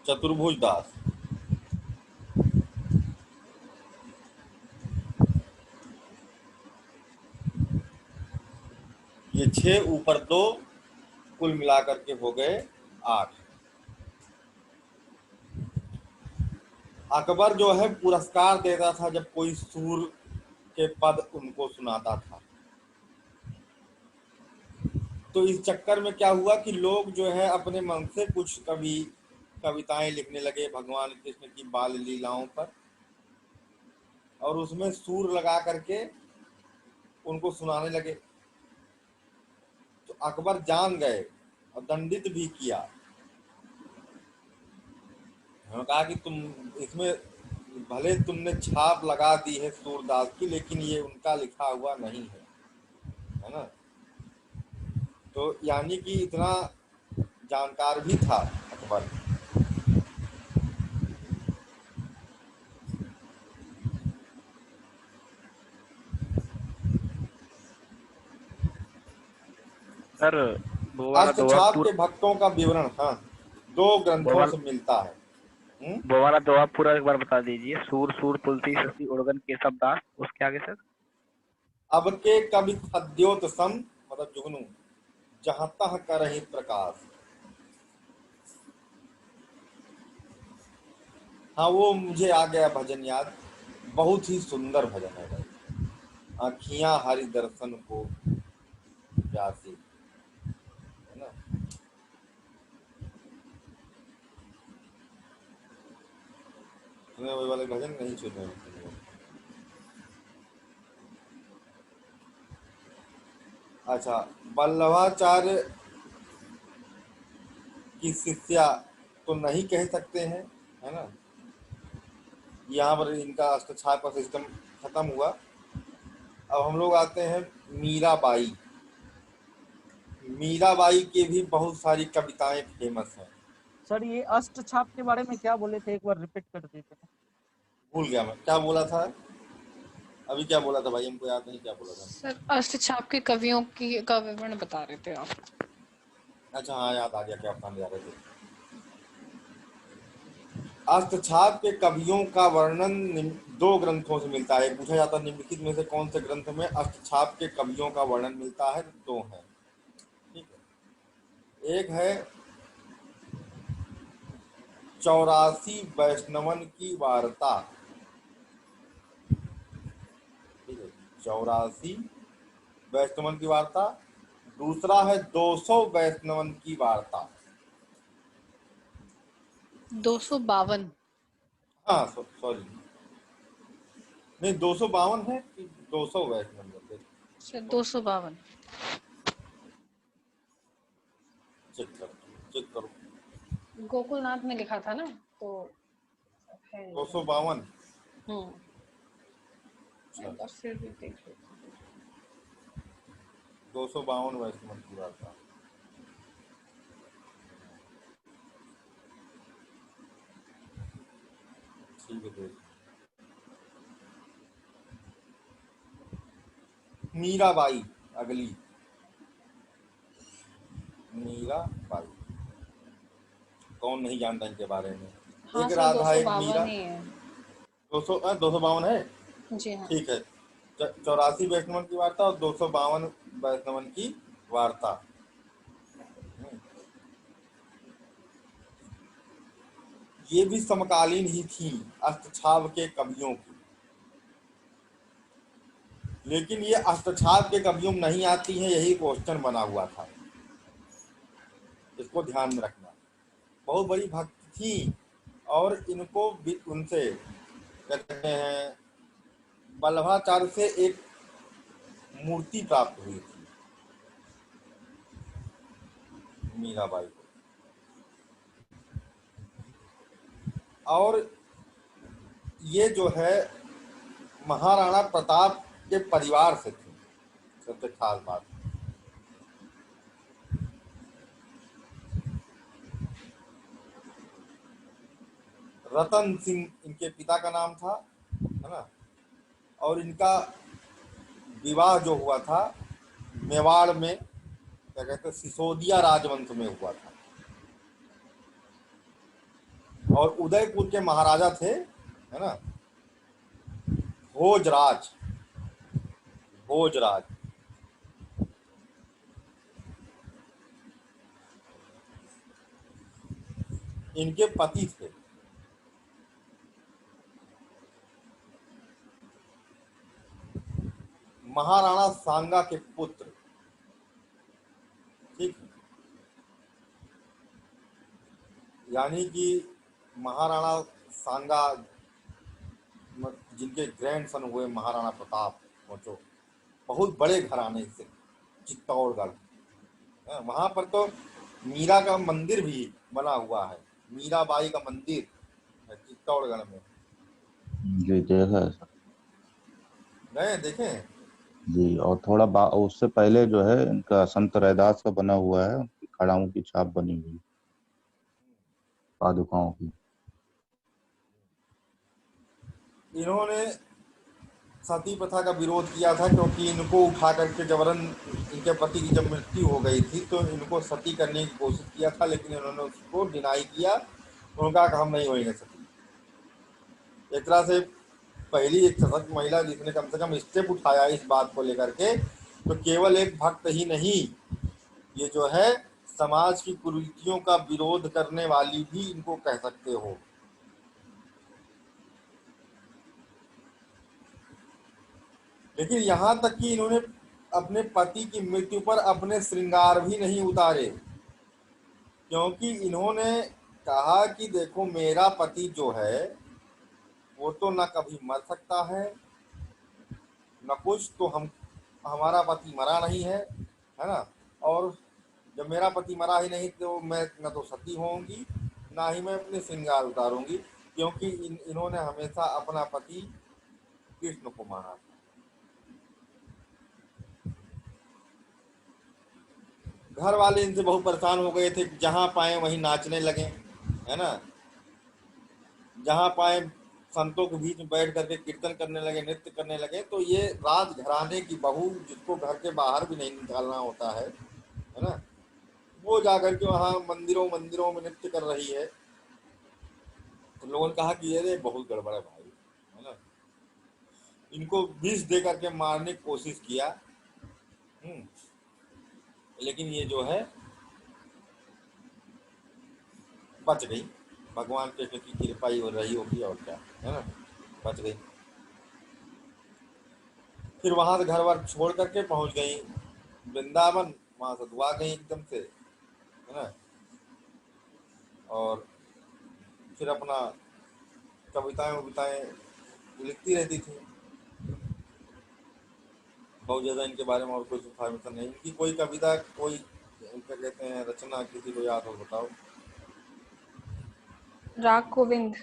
A: चतुर्भुज दास, ये 6 ऊपर 2, कुल मिलाकर के हो गए 8। अकबर जो है पुरस्कार देता था जब कोई सूर के पद उनको सुनाता था। तो इस चक्कर में क्या हुआ कि लोग जो है अपने मन से कुछ कविताएं लिखने लगे भगवान कृष्ण की बाल लीलाओं पर, और उसमें सूर लगा करके उनको सुनाने लगे। तो अकबर जान गए और दंडित भी किया। उन्होंने कहा कि तुम इसमें भले तुमने छाप लगा दी है सूरदास की, लेकिन ये उनका लिखा हुआ नहीं है ना। तो यानी कि इतना जानकार भी था अकबर।
F: सर वो वाला दोहा
A: अष्टछाप
F: पूरा,
A: के भक्तों का विवरण, हाँ, 2
F: वो
A: ग्रंथों
F: वाला
A: से मिलता है।
F: वो वाला दोहा पूरा एक बार बता दीजिए। सूर सूर तुलसी शशि उड़गन केशव दास, उसके आगे सर।
A: अब के कवि खद्योत सम मतलब जुगनू जहां तह करहि प्रकाश। हाँ वो मुझे आ गया भजन याद, बहुत ही सुंदर भजन है भाई। आँखियां हरि दर्शन को प्यासी, है ना। सुने वही वाले भजन नहीं सुने? अच्छा, वल्लभाचार्य की शिष्या तो नहीं कह सकते हैं, है ना। यहाँ पर इनका अष्टछाप का सिस्टम खत्म हुआ। अब हम लोग आते हैं मीराबाई। मीराबाई के भी बहुत सारी कविताएं फेमस हैं।
B: सर ये अष्टछाप के बारे में क्या बोले थे, एक बार रिपीट कर देते हैं।
A: भूल गया मैं क्या बोला था अभी, क्या बोला था भाई, हमको याद नहीं क्या बोला था।
D: सर अष्टछाप के कवियों की का विवरण बता रहे थे आप।
A: अच्छा हाँ याद आ गया, क्या बताने जा रहे थे। अष्टछाप के कवियों का वर्णन दो ग्रंथों से मिलता है। पूछा जाता है निम्नलिखित में से कौन से ग्रंथ में अष्टछाप के कवियों का वर्णन मिलता है, तो दो हैं, ठीक है। एक है 84 वैष्णवन की वार्ता, ठीक है, 84 वैष्णवन की वार्ता। दूसरा है 200 वैष्णवन की वार्ता।
D: 252।
A: हाँ सॉरी, नहीं 252 है कि 200 वैष्णव,
D: सर 252।
A: चेक करो।
D: गोकुलनाथ में लिखा था ना, तो है
A: 252।
D: एक बार फिर भी देख लो।
A: 252 वैष्णव की वार्ता। ठीक है, देख। मीराबाई अगली, मीराबाई कौन नहीं जानता इनके बारे में।
D: हाँ
A: एक
D: सर
A: राधा एक
D: 252
A: मीरा।
D: ही है।
A: 252 है,
D: जी हाँ।
A: ठीक है। 84 वैष्णवन की वार्ता और 252 वैष्णवन की वार्ता। ये भी समकालीन ही थी अष्टछाप के कवियों की, लेकिन ये अष्टछाप के कवियों में नहीं आती हैं, यही क्वेश्चन बना हुआ था, इसको ध्यान में रखना। बहुत बड़ी भक्ति थी और इनको भी उनसे कहते हैं वल्लभाचार्य से एक मूर्ति प्राप्त हुई थी मीराबाई को, और ये जो है महाराणा प्रताप के परिवार से थी, सबसे खास बात। रतन सिंह इनके पिता का नाम था, है ना। और इनका विवाह जो हुआ था मेवाड़ में, क्या कहते हैं, सिसोदिया राजवंश में हुआ था। और उदयपुर के महाराजा थे, है ना, भोजराज। भोजराज इनके पति थे। महाराणा सांगा के पुत्र, ठीक। यानी कि महाराणा सांगा जिनके ग्रैंडसन हुए महाराणा प्रताप, पहुंचो बहुत बड़े घराने से, चित्तौड़गढ़। वहां पर तो मीरा का मंदिर भी बना हुआ है, मीराबाई का मंदिर है चित्तौड़गढ़ में।
C: जी देखा है सर।
A: गए देखें?
C: जी, और थोड़ा उससे पहले जो है इनका संत रैदास का बना हुआ है, उनकी खड़ाओं की छाप बनी हुई पादुकाओं की।
A: इन्होंने सती प्रथा का विरोध किया था, क्योंकि इनको उठा करके जबरन, इनके पति की जब मृत्यु हो गई थी तो इनको सती करने की कोशिश किया था, लेकिन इन्होंने उसको डिनाई किया। उन्होंने कहा कि हम नहीं होंगे सती। एक तरह से पहली एक सशक्त महिला जिसने कम से कम स्टेप उठाया इस बात को लेकर के, तो केवल एक भक्त ही नहीं, ये जो है समाज की कुरीतियों का विरोध करने वाली भी इनको कह सकते हो। लेकिन यहाँ तक कि इन्होंने अपने पति की मृत्यु पर अपने श्रृंगार भी नहीं उतारे, क्योंकि इन्होंने कहा कि देखो मेरा पति जो है वो तो न कभी मर सकता है न कुछ, तो हमारा पति मरा नहीं है ना। और जब मेरा पति मरा ही नहीं तो मैं न तो सती होंगी ना ही मैं अपने श्रृंगार उतारूंगी, क्योंकि इन्होंने हमेशा अपना पति कृष्ण को माना था। घर वाले इनसे बहुत परेशान हो गए थे, जहां पाए वहीं नाचने लगे, है ना। जहां पाए संतों के बीच में बैठ करके कीर्तन करने लगे, नृत्य करने लगे। तो ये राजघराने की बहू जिसको घर के बाहर भी नहीं निकालना होता है ना, वो जाकर के वहां मंदिरों मंदिरों में नृत्य कर रही है। तो लोगों ने कहा कि ये बहुत गड़बड़ है भाई, है ना। इनको विष दे करके मारने की कोशिश किया, लेकिन ये जो है बच गई। भगवान कृष्ण की कृपा ही हो रही होगी और क्या, है ना, बच गई। फिर वहां से घर वर छोड़ करके पहुंच गई वृंदावन, वहां से दुआ गई एकदम से, है ना। और फिर अपना कविताएं उविताएं लिखती रहती थी। बहुत ज़्यादा इनके बारे में और कुछ इन्फॉर्मेशन नहीं। इनकी कोई कविता, कोई क्या कहते हैं रचना किसी को याद हो बताओ।
D: राग गोविंद।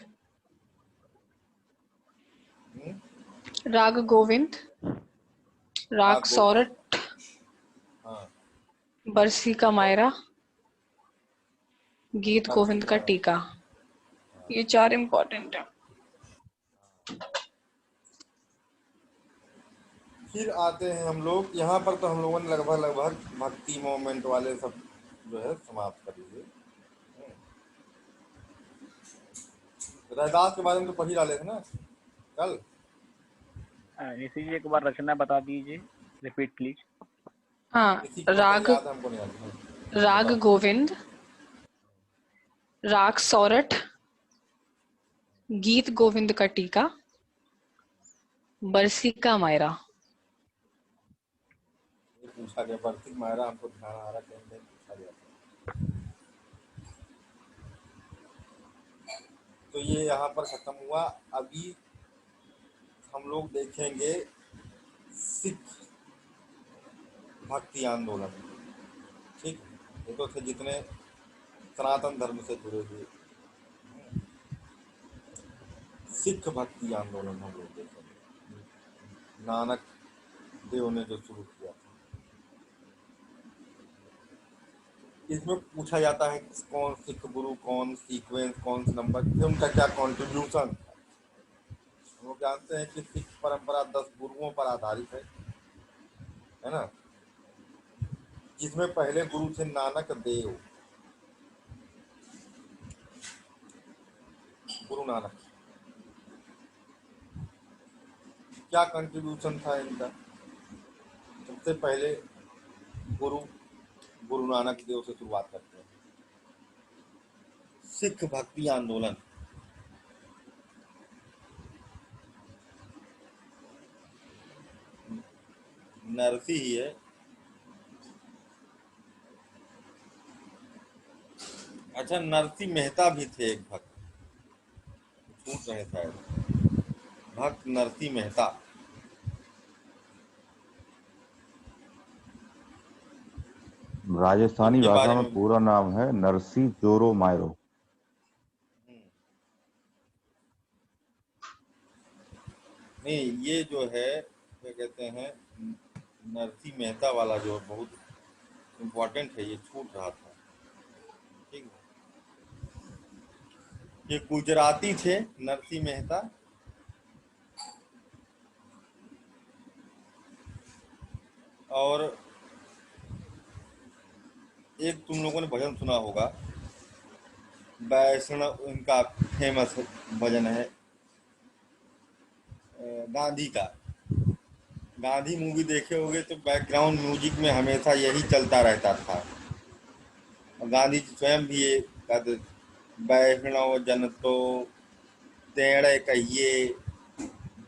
A: हम्म?
D: राग गोविंद, राग
A: गो
D: सौरठ,
A: हाँ,
D: बरसी का मायरा, गीत
A: नरसी
D: गोविंद का
A: मारा।
D: टीका, ये 4 इम्पोर्टेंट है।
A: फिर आते हैं हम लोग यहाँ पर। तो हम लोगों ने लगभग भक्ति मोमेंट वाले सब जो है समाप्त कर लिए। रैदास के बारे में तो पढ़ ही डाले थे ना कल।
F: ऋषि जी एक बार रचना बता दीजिए, रिपीट प्लीज।
D: हाँ,
A: किसी को तो
D: राग
A: याद है, हमको नहीं याद है।
D: राग
A: बताओ।
D: गोविंद, राग सौरठ, गीत गोविंद का टीका, बरसी का मायरा।
A: ये पूछा गया बर्तिक मायरा, हमको ध्यान आ रहा कहीं नहीं पूछा गया। तो ये यहाँ पर खत्म हुआ। अभी हम लोग देखेंगे सिख भक्ति आंदोलन। ठीक, ये तो थे जितने सनातन धर्म से जुड़े हुए। सिख भक्ति आंदोलन हम लोग देखेंगे, नानक देव ने जो शुरू किया था। इसमें पूछा जाता है कौन सिख गुरु, कौन सीक्वेंस, कौन सा नंबर, उनका क्या कॉन्ट्रीब्यूशन। हम लोग जानते हैं कि सिख परंपरा 10 गुरुओं पर आधारित है ना, जिसमें पहले गुरु थे नानक देव, गुरु नानक। क्या कंट्रीब्यूशन था इनका? सबसे पहले गुरु नानक देव से शुरुआत करते हैं। सिख भक्ति आंदोलन नरसी ही है। अच्छा, नरसी मेहता भी थे एक भक्त, छूट रहे शायद, भक्त नरसी मेहता।
C: राजस्थानी
A: इनके
C: भाषा
A: बारे
C: में
A: में
C: पूरा नाम है नरसी जोरो मायरो।
A: नहीं, ये जो है क्या कहते हैं नरसी मेहता वाला जो बहुत इम्पोर्टेंट है, ये छूट रहा था। ठीक है, ये गुजराती थे नरसी मेहता। और एक तुम लोगों ने भजन सुना होगा, वैष्णव, इनका फेमस भजन है, गांधी का। गांधी मूवी देखे होगे तो बैकग्राउंड म्यूजिक में हमेशा यही चलता रहता था। और गांधी जी स्वयं भी ये कहते, वैष्णव जन तो तेणे कहिए,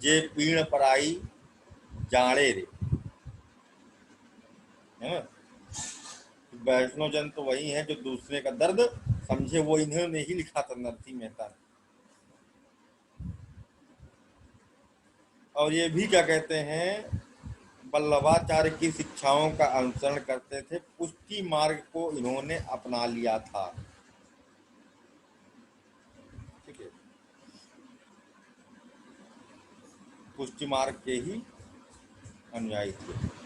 A: जे पीण पराई जाने रे, है ना। वैष्णव जन तो वही है जो दूसरे का दर्द समझे, वो इन्होंने ही लिखा था, नरसिंह मेहता ने। और ये भी क्या कहते हैं, वल्लभाचार्य की शिक्षाओं का अनुसरण करते थे, पुष्टि मार्ग को इन्होंने अपना लिया था। ठीक है, पुष्टि मार्ग के ही अनुयायी थे।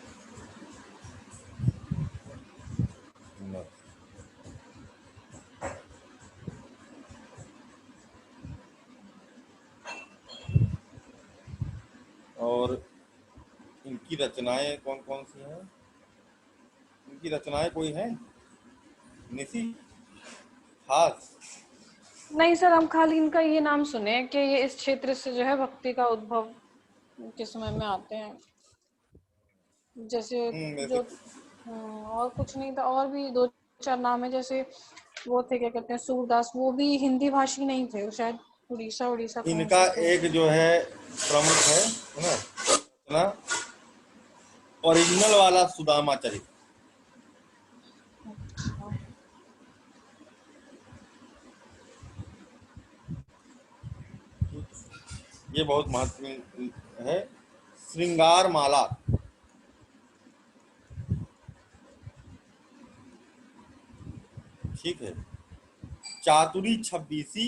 A: और इनकी रचनाएं कौन कौन सी हैं? इनकी रचनाएं कोई है निशी खास?
D: नहीं सर, हम खाली इनका ये नाम सुने कि ये इस क्षेत्र से जो है भक्ति का उद्भव के समय में आते हैं, जैसे
A: वैसे
D: जो और कुछ नहीं था। और भी दो चार नाम है, जैसे वो थे क्या कहते हैं, सूरदास, वो भी हिंदी भाषी नहीं थे, वो शायद उड़ीसा उड़ीसा कहीं
A: इनका
D: से थे।
A: एक जो है प्रमुख है ना, ना ओरिजिनल वाला सुदामा चरित्र।
D: अच्छा।
A: ये बहुत महत्वपूर्ण है। श्रृंगार माला, ठीक है। चातुरी छब्बीसी,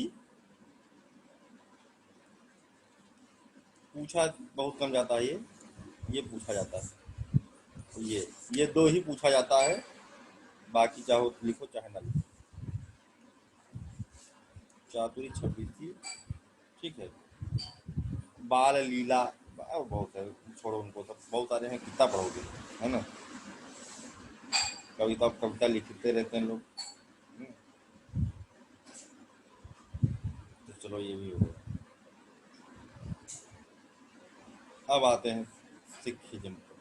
A: पूछा बहुत कम जाता है, ये पूछा जाता है। ये दो ही पूछा जाता है, बाकी चाहो तो लिखो चाहे ना लिखो। चातुरी छब्बीसी, ठीक है। बाल लीला, बहुत है, छोड़ो उनको, सब बहुत सारे हैं, कितना पढ़ोगे, है ना। कविता लिखते रहते हैं लोग। तो चलो ये भी हो गया। अब आते हैं सिखिज्म पर।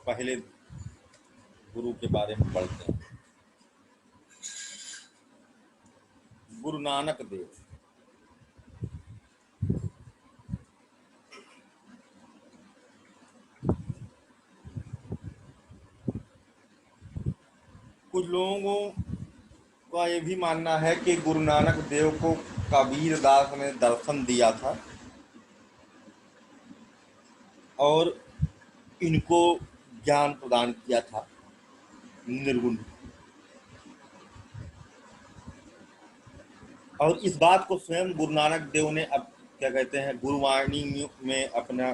A: पहले गुरु के बारे में पढ़ते हैं। गुरु नानक देव, कुछ लोगों का ये भी मानना है कि गुरु नानक देव को कबीर दास ने दर्शन दिया था और इनको ज्ञान प्रदान किया था निर्गुण। और इस बात को स्वयं गुरु नानक देव ने अब क्या कहते हैं गुरुवाणी में अपना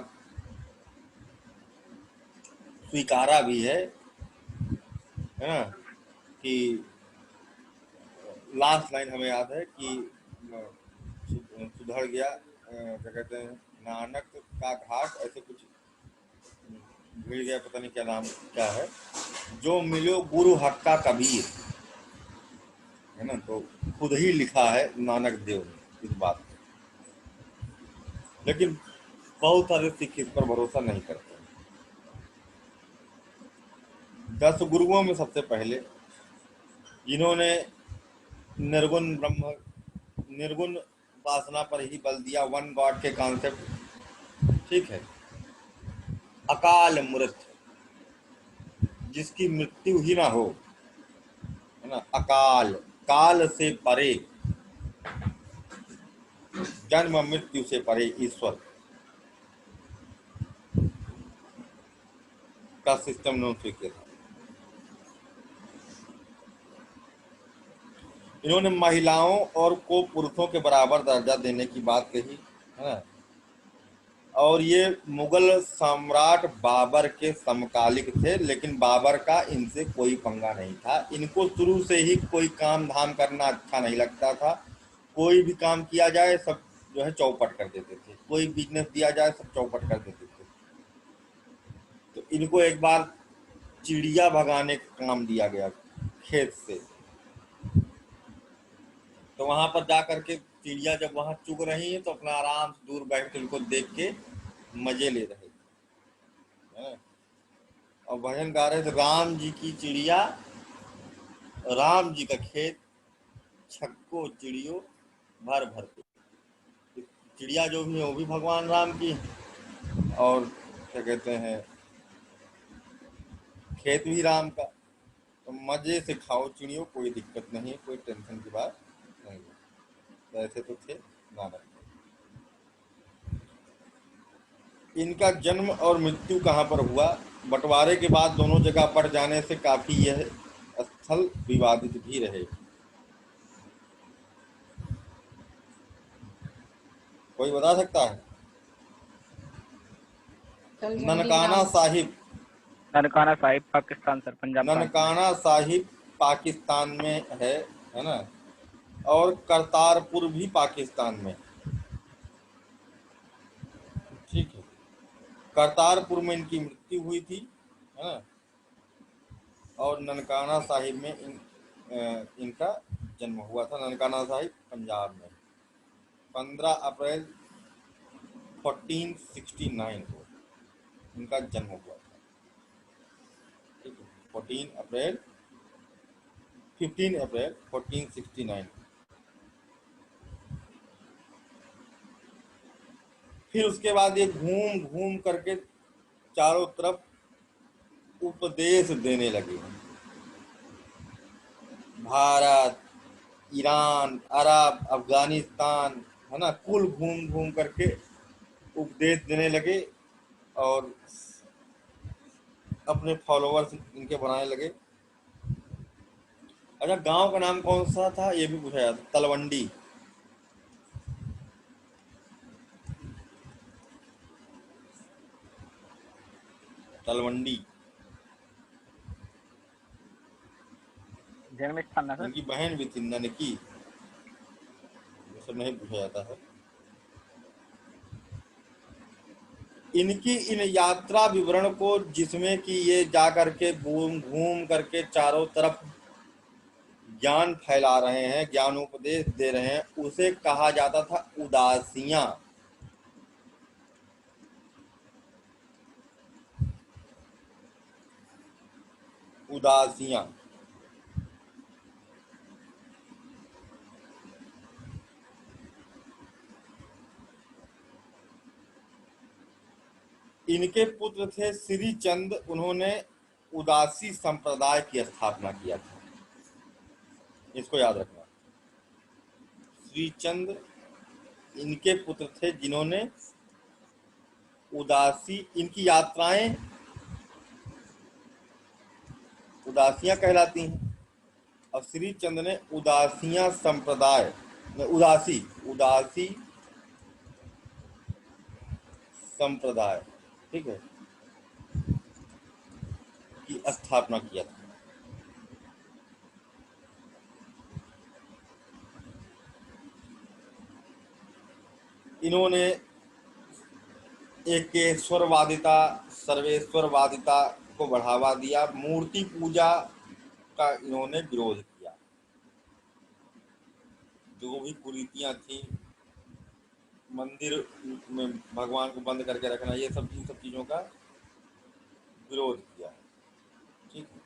A: स्वीकारा भी है ना। कि लास्ट लाइन हमें याद है कि सुधर गया, क्या कहते हैं, नानक का घाट, ऐसे कुछ भूल गया, पता नहीं क्या नाम क्या है, जो मिलो गुरु हक्का कबीर, है ना। तो खुद ही लिखा है नानक देव ने इस बात को, लेकिन बहुत सारे सिख इस पर भरोसा नहीं करते। 10 गुरुओं में सबसे पहले जिन्होंने निर्गुण ब्रह्म, निर्गुण उपासना पर ही बल दिया, वन गॉड के कॉन्सेप्ट, ठीक है। अकाल मृत्यु, जिसकी मृत्यु ही ना हो, है ना। अकाल, काल से परे, जन्म मृत्यु से परे ईश्वर का सिस्टम नहीं स्वीकृत। इन्होंने महिलाओं और को पुरुषों के बराबर दर्जा देने की बात कही, है ना। और ये मुगल सम्राट बाबर के समकालिक थे, लेकिन बाबर का इनसे कोई पंगा नहीं था। इनको शुरू से ही कोई काम धाम करना अच्छा नहीं लगता था। कोई भी काम किया जाए सब जो है चौपट कर देते थे, कोई बिजनेस दिया जाए सब चौपट कर देते थे। तो इनको एक बार चिड़िया भगाने का काम दिया गया खेत से, तो वहां पर जा करके चिड़िया जब वहां चुग रही है तो अपना आराम से दूर बैठ के उनको देख के मजे ले रहे हैं। और भजन गा रहे थे, राम जी की चिड़िया, राम जी का खेत, छक्को चिड़ियों भर भर के। चिड़िया जो भी है वो भी भगवान राम की है, और क्या कहते हैं खेत भी राम का। तो मजे से खाओ चिड़ियों, कोई दिक्कत नहीं है, कोई टेंशन की बात नहीं है। तो ऐसे तो थे नानक। इनका जन्म और मृत्यु कहाँ पर हुआ? बंटवारे के बाद दोनों जगह बढ़ जाने से काफी यह स्थल विवादित भी रहे। कोई बता सकता है?
D: सर जल्दी
A: ननकाना
D: नाम।
A: साहिब।
F: ननकाना साहिब पाकिस्तान सर, पंजाब प्रांत में।
A: ननकाना साहिब पाकिस्तान में है ना? और करतारपुर भी पाकिस्तान में, ठीक है। करतारपुर में इनकी मृत्यु हुई थी, है ना? और ननकाना साहिब में इनका जन्म हुआ था। ननकाना साहिब पंजाब में 15 अप्रैल 1469 को इनका जन्म हुआ था, ठीक है। 15 अप्रैल 1469। फिर उसके बाद ये घूम घूम करके चारों तरफ उपदेश देने लगे। भारत, ईरान, अरब, अफगानिस्तान, है ना, कुल घूम घूम करके उपदेश देने लगे और अपने फॉलोअर्स इनके बनाने लगे। अच्छा, गांव का नाम कौन सा था ये भी पूछा जाता? तलवंडी। तलवंडी
F: जन्म स्थान ना सर।
A: इनकी बहन भी थी ननकी, ये सब नहीं पूछा जाता है। इनकी इन यात्रा विवरण को, जिसमें कि ये जा करके घूम घूम करके चारों तरफ ज्ञान फैला रहे हैं, ज्ञानोपदेश दे रहे हैं, उसे कहा जाता था उदासियां। उदासियां। इनके पुत्र थे श्री चंद, उन्होंने उदासी संप्रदाय की स्थापना किया था, इसको याद रखना। श्री चंद इनके पुत्र थे जिन्होंने उदासी, इनकी यात्राएं उदासियां कहलाती हैं। और श्री चंद ने उदासियां संप्रदाय, उदासी उदासी संप्रदाय, ठीक है, की स्थापना किया था। इन्होंने एकेश्वरवादिता, सर्वेश्वरवादिता को बढ़ावा दिया। मूर्ति पूजा का इन्होंने विरोध किया। जो भी कुरीतियां थी, मंदिर में भगवान को बंद करके रखना, ये सब इन सब चीजों का विरोध किया, ठीक है।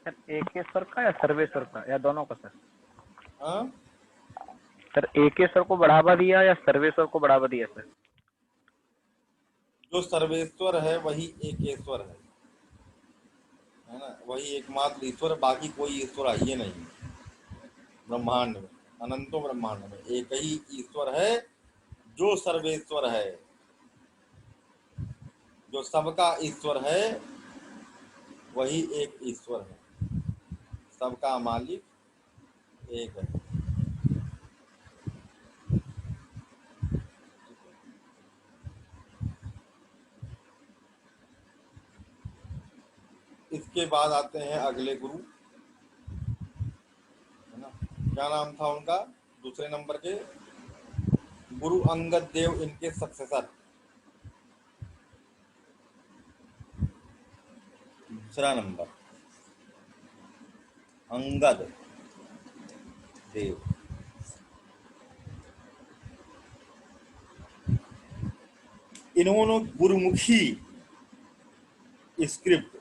F: सर एकेश्वर का या सर्वेश्वर का या दोनों का सर?
A: हाँ,
F: सर एकेश्वर को बढ़ावा दिया या सर्वेश्वर को बढ़ावा दिया सर?
A: जो सर्वेश्वर है वही एकेश्वर है ना? वही एकमात्र ईश्वर, बाकी कोई ईश्वर है ये नहीं। ब्रह्मांड में, अनंतों ब्रह्मांड में एक ही ईश्वर है जो सर्वेश्वर है, जो सबका ईश्वर है, वही एक ईश्वर है, सबका मालिक एक है। इसके बाद आते हैं अगले गुरु, है ना? क्या नाम था उनका? दूसरे नंबर के गुरु अंगद देव, इनके सक्सेसर। दूसरा नंबर अंगद देव। इन्होंने गुरुमुखी स्क्रिप्ट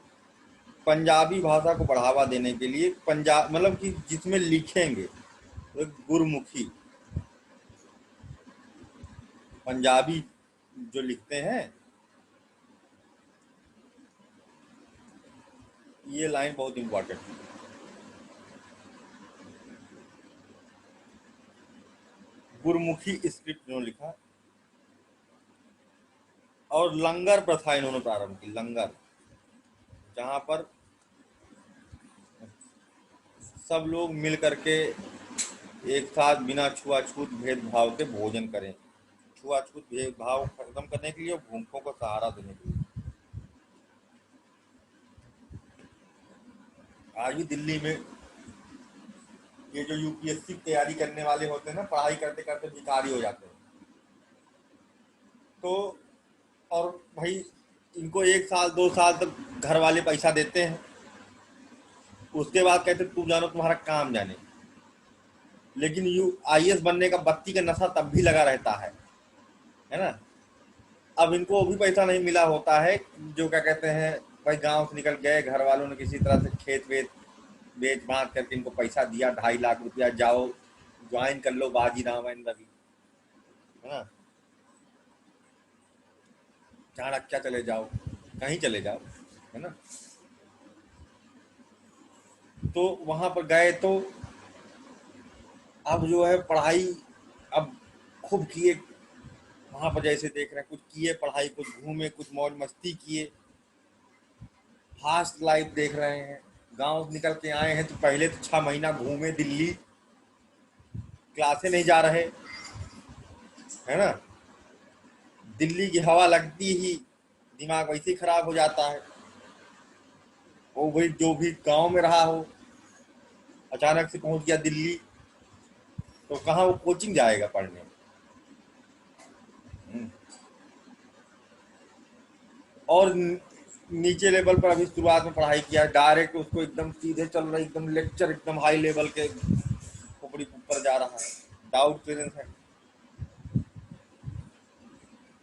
A: पंजाबी भाषा को बढ़ावा देने के लिए पंजाब मतलब कि जिसमें लिखेंगे तो गुरुमुखी पंजाबी जो लिखते हैं, ये लाइन बहुत इंपॉर्टेंट है। गुरुमुखी स्क्रिप्ट इन्होंने लिखा और लंगर प्रथा इन्होंने प्रारंभ की। लंगर जहां पर सब लोग मिल करके एक साथ बिना छुआछूत भेदभाव के भोजन करें, छुआछूत भेदभाव खत्म करने के लिए और भूखों को सहारा देने के लिए। आज भी दिल्ली में ये जो यूपीएससी की तैयारी करने वाले होते हैं ना, पढ़ाई करते करते भिखारी हो जाते हैं। तो और भाई इनको 1 साल 2 साल तक घर वाले पैसा देते हैं, उसके बाद कहते तू जानो तुम्हारा काम जाने। लेकिन IAS बनने का बत्ती का नशा तब भी लगा रहता है ना। अब इनको वो भी पैसा नहीं मिला होता है जो क्या कहते हैं, भाई गांव से निकल गए, घर वालों ने किसी तरह से खेत वेत बेच बांट करके इनको पैसा दिया 2.5 लाख रुपया, जाओ ज्वाइन कर लो बाजी रामायण रवि, है ना, चाणक्य चले जाओ, कहीं चले जाओ, है ना। तो वहां पर गए तो अब जो है पढ़ाई अब खूब किए, वहां पर जैसे देख रहे हैं कुछ किए पढ़ाई, कुछ घूमे, कुछ मौज मस्ती किए, फास्ट लाइफ देख रहे हैं। गांव से निकल के आए हैं तो पहले तो 6 महीना घूमे दिल्ली, क्लासे नहीं जा रहे, है ना। दिल्ली की हवा लगती ही दिमाग वैसे ही खराब हो जाता है। वो भाई जो भी गांव में रहा हो अचानक से पहुंच गया दिल्ली, तो कहाँ वो कोचिंग जाएगा पढ़ने। और नीचे लेवल पर अभी शुरुआत में पढ़ाई किया, डायरेक्ट उसको एकदम सीधे चल रहा है, एकदम लेक्चर एकदम हाई लेवल के ऊपर ऊपर जा रहा है, डाउट क्लियरेंस है।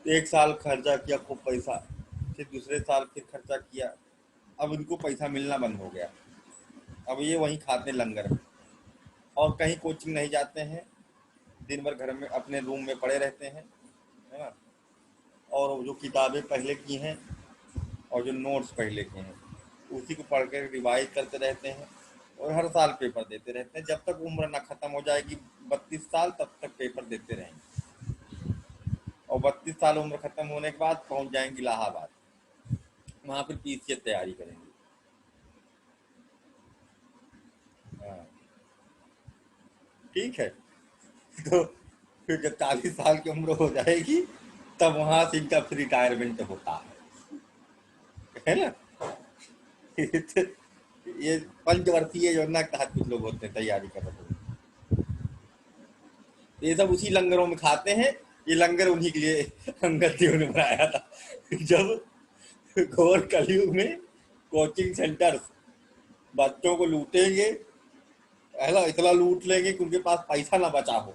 A: 1 साल खर्चा किया खूब पैसा, फिर दूसरे साल फिर खर्चा किया, अब इनको पैसा मिलना बंद हो गया। अब ये वहीं खाते लंगर में और कहीं कोचिंग नहीं जाते हैं, दिन भर घर में अपने रूम में पड़े रहते हैं, है ना। और जो किताबें पहले की हैं और जो नोट्स पहले के हैं उसी को पढ़ कर रिवाइज करते रहते हैं और हर साल पेपर देते रहते हैं। जब तक उम्र ना खत्म हो जाएगी 32 साल तब तक पेपर देते रहेंगे और 32 साल उम्र खत्म होने के बाद पहुंच जाएंगे इलाहाबाद, वहां फिर PCS तैयारी करेंगे। ठीक है, तो फिर जब 40 साल की उम्र हो जाएगी तब वहां से इनका फिर रिटायरमेंट होता है ना। ये पंचवर्षीय योजना के तहत कुछ लोग होते हैं तैयारी कर रहे हैं, ये सब उसी लंगरों में खाते हैं। ये लंगर उन्हीं के लिए अंगद देव ने बनाया था, जब घोर कलयुग में कोचिंग सेंटर बच्चों को लूटेंगे, इतना लूट लेंगे कि उनके पास पैसा ना बचा हो,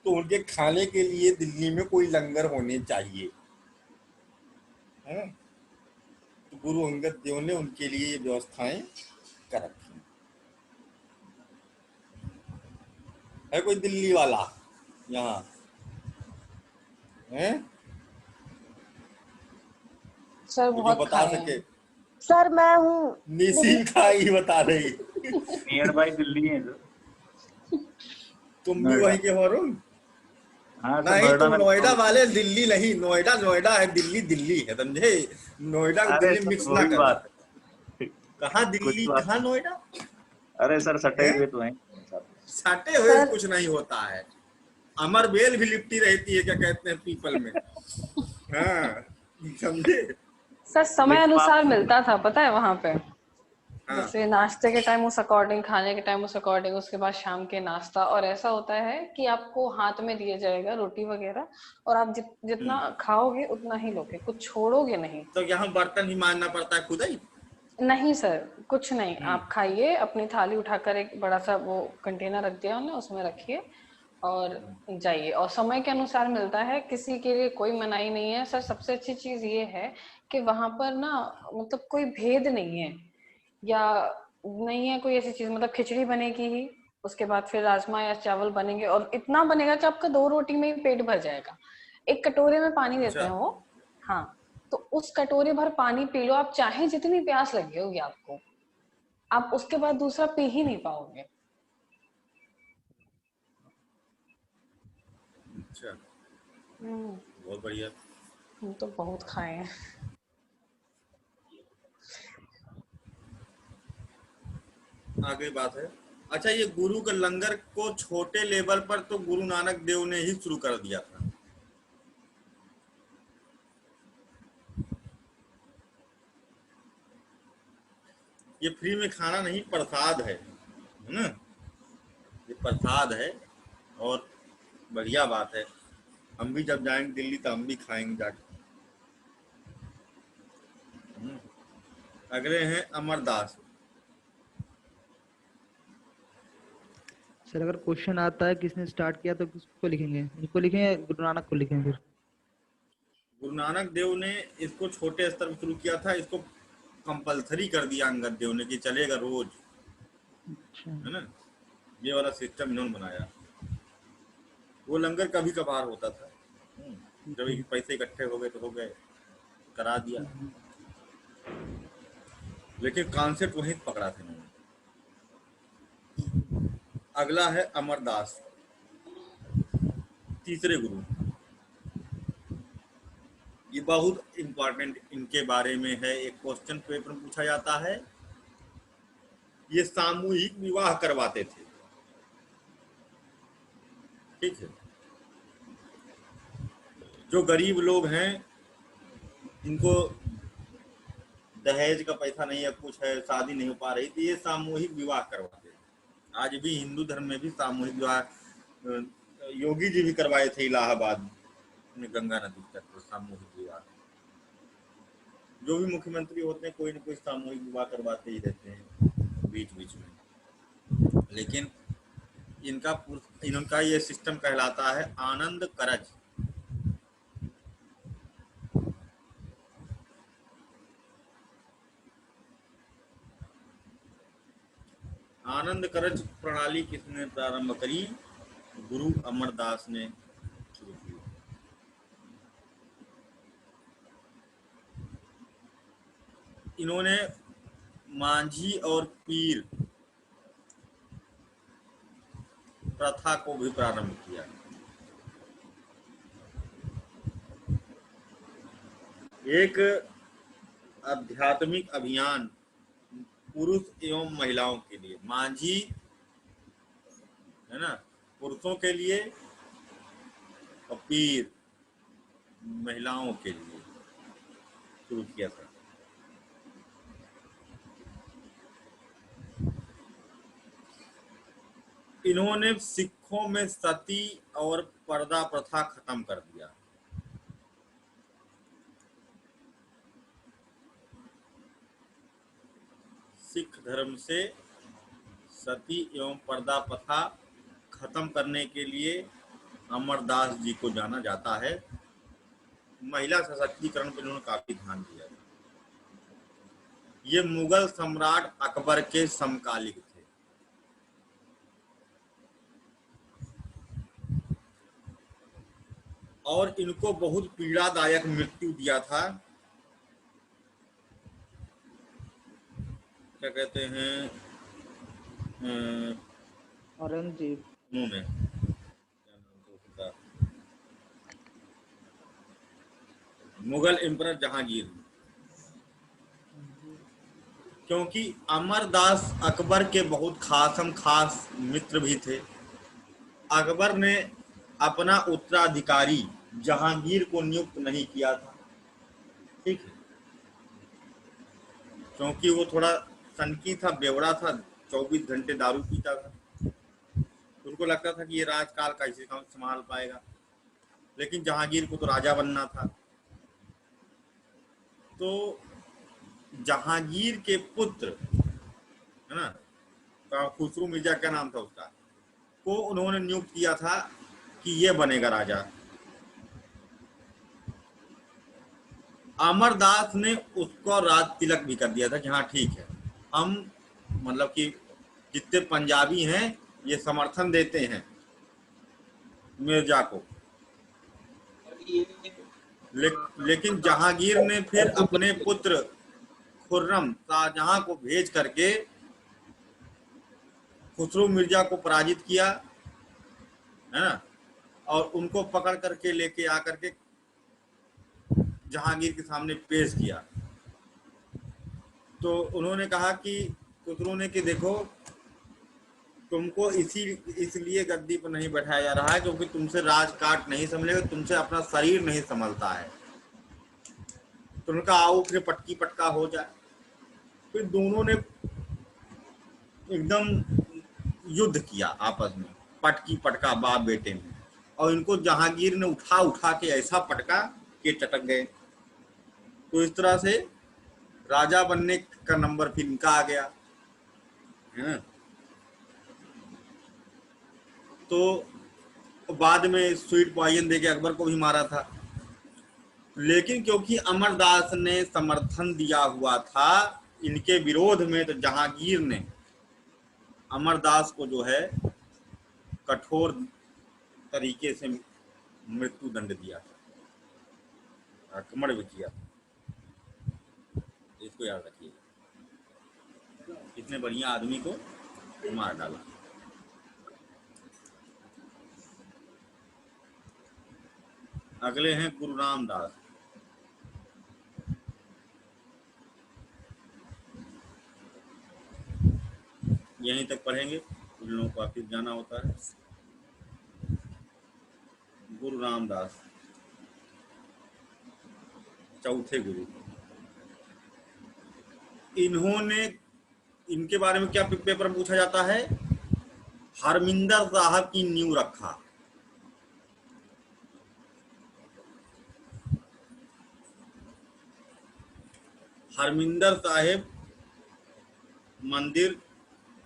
A: तो उनके खाने के लिए दिल्ली में कोई लंगर होने चाहिए, है। तो गुरु अंगद देव ने उनके लिए ये व्यवस्थाएं कर रखी है। कोई दिल्ली वाला यहाँ है
D: सर
A: जो
D: बहुत
A: बता
D: खाए
A: सके?
D: हैं।
G: सर मैं हूँ
A: निसीम खाई बता रही,
F: नियर बाई दिल्ली है सर।
A: तुम भी वहीं के हो रुन?
F: हाँ सर,
A: नहीं,
F: नोएडा
A: तुम
F: में।
A: नोएडा वाले, दिल्ली नहीं। नोएडा नोएडा है, दिल्ली दिल्ली है, समझे। नोएडा को
F: अरे
A: दिल्ली
F: सर
A: मिक्स ना
F: वही
A: करो।
F: बात है,
A: कहाँ
F: कुछ
A: दिल्ली
F: बात
A: कहाँ नोएडा,
F: अरे सर सटे
A: है?
F: हुए तो हैं सर।
A: सटे हुए
G: सर
A: कुछ नहीं होता है। अमर बेल भी लिपटी रहती है, क्या कहते हैं, पीपल में। हाँ, समझे।
D: सर समय
F: लेकिन
D: अनुसार
F: आप
D: मिलता था, पता है वहां पे,
A: हाँ,
D: जैसे नाश्ते के टाइम उस अकॉर्डिंग, खाने के टाइम उस अकॉर्डिंग, उसके बाद शाम के नाश्ता। और ऐसा होता है कि आपको हाथ में दिया जाएगा रोटी वगैरह, और आप जितना खाओगे उतना ही लोगे, कुछ छोड़ोगे नहीं।
A: तो यहाँ बर्तन ही मानना पड़ता है खुद ही?
D: नहीं सर, कुछ नहीं, आप खाइए, अपनी थाली उठाकर एक बड़ा सा वो कंटेनर रख दिया उन्होंने, उसमें रखिए और जाइए, और समय के अनुसार मिलता है, किसी के लिए कोई मनाही नहीं है सर। सबसे अच्छी चीज ये है कि वहां पर ना मतलब कोई भेद नहीं है, या नहीं है कोई ऐसी चीज, मतलब खिचड़ी बनेगी ही, उसके बाद फिर राजमा या चावल बनेंगे, और इतना बनेगा कि आपका 2 रोटी में ही पेट भर जाएगा। एक कटोरे में पानी देते
A: अच्छा।
D: हैं वो। हाँ, तो उस कटोरे भर पानी पी लो आप, चाहे जितनी प्यास लगी होगी आपको, आप उसके बाद दूसरा पी ही नहीं पाओगे।
A: अच्छा,
D: हम्म,
A: बहुत बढ़िया।
D: हम तो बहुत खाए हैं।
A: आगे बात है। अच्छा, ये गुरु के लंगर को छोटे लेवल पर तो गुरु नानक देव ने ही शुरू कर दिया था। ये फ्री में खाना नहीं, प्रसाद है ना? ये प्रसाद है और बढ़िया बात है। हम भी जब जाएंगे दिल्ली तो हम भी खाएंगे जाके। अगले हैं अमरदास।
E: सर अगर क्वेश्चन आता है किसने स्टार्ट किया तो किसको लिखेंगे, इनको लिखेंगे गुरु नानक को लिखेंगे फिर?
A: गुरु नानक देव ने इसको छोटे स्तर पर शुरू किया था, इसको कंपलसरी कर दिया अंगद देव ने कि चलेगा रोज,
E: अच्छा।
A: है ना? ये वाला सिस्टम इन्होंने बनाया। वो लंगर कभी कभार होता था, जब
E: जी।
A: पैसे इकट्ठे हो गए तो हो गए, करा दिया, लेकिन कॉन्सेप्ट वहीं पकड़ा था इन्होंने। अगला है अमरदास, तीसरे गुरु। ये बहुत इंपॉर्टेंट इनके बारे में है, एक क्वेश्चन पेपर में पूछा जाता है। ये सामूहिक विवाह करवाते थे, ठीक है? जो गरीब लोग हैं, इनको दहेज का पैसा नहीं है, कुछ है, शादी नहीं हो पा रही थी, ये सामूहिक विवाह करवाते थे। आज भी हिंदू धर्म में भी सामूहिक विवाह योगी जी भी करवाए थे इलाहाबाद में गंगा नदी तट पर सामूहिक विवाह। जो भी मुख्यमंत्री होते हैं कोई ना कोई सामूहिक विवाह करवाते ही रहते हैं बीच बीच में। लेकिन इनका ये सिस्टम कहलाता है आनंद करज। आनंद करज प्रणाली किसने प्रारंभ करी? गुरु अमरदास ने शुरू की। इन्होंने मांझी और पीर प्रथा को भी प्रारंभ किया। एक आध्यात्मिक अभियान पुरुष एवं महिलाओं के लिए, मांझी है ना पुरुषों के लिए और पीर महिलाओं के लिए शुरू किया था। इन्होंने सिखों में सती और पर्दा प्रथा खत्म कर दिया। सिख धर्म से सती एवं पर्दा प्रथा खत्म करने के लिए अमरदास जी को जाना जाता है। महिला सशक्तिकरण पर इन्होंने काफी ध्यान दिया। ये मुगल सम्राट अकबर के समकालिक थे। और इनको बहुत पीड़ादायक मृत्यु दिया था, क्या कहते हैं,
E: औरंगजेब।
A: उन्होंने मुगल एम्परर जहांगीर, क्योंकि अमरदास अकबर के बहुत खास मित्र भी थे। अकबर ने अपना उत्तराधिकारी जहांगीर को नियुक्त नहीं किया था, ठीक है, क्योंकि वो थोड़ा सनकी था, बेवड़ा था, 24 घंटे दारू पीता था। उनको लगता था कि ये राजकाल कैसे संभाल पाएगा, लेकिन जहांगीर को तो राजा बनना था। तो जहांगीर के पुत्र है ना, खुसरू मिर्जा क्या नाम था उसका, को उन्होंने नियुक्त किया था कि ये बनेगा राजा। अमरदास ने उसको राज तिलक भी कर दिया था कि हाँ ठीक है, हम मतलब कि जितने पंजाबी हैं ये समर्थन देते हैं मिर्जा को। लेकिन जहांगीर ने फिर अपने पुत्र खुर्रम शाहजहां को भेज करके खुसरो मिर्जा को पराजित किया, है ना, और उनको पकड़ करके लेके आकर के जहांगीर के सामने पेश किया। तो उन्होंने कहा कि खुसरो ने कि देखो, तुमको इसलिए गद्दी पर नहीं बैठाया जा रहा है क्योंकि तुमसे राजकाट नहीं संभलेगा, तुमसे अपना शरीर नहीं संभलता है। तो उनका आओ फिर पटकी पटका हो जाए। फिर दोनों ने एकदम युद्ध किया आपस में, पटकी पटका बाप बेटे में, और इनको जहांगीर ने उठा उठा के ऐसा पटका कि चटक गए। तो इस तरह से राजा बनने का नंबर फिर इनका आ गया, है ना। तो बाद में स्वीट पॉइजन देके अकबर को भी मारा था। लेकिन क्योंकि अमरदास ने समर्थन दिया हुआ था इनके विरोध में, तो जहांगीर ने अमरदास को जो है कठोर तरीके से मृत्यु दंड दिया था, आक्रमण भी किया था। इसको याद रखिएगा, इतने बढ़िया आदमी को मार डाला। अगले हैं गुरु रामदास। यहीं तक पढ़ेंगे, उन लोगों को ऑफिस जाना होता है। गुरु रामदास चौथे गुरु। इन्होंने, इनके बारे में क्या पेपर में पूछा जाता है, हरमिंदर साहब की नींव रखा। हरमिंदर साहिब मंदिर,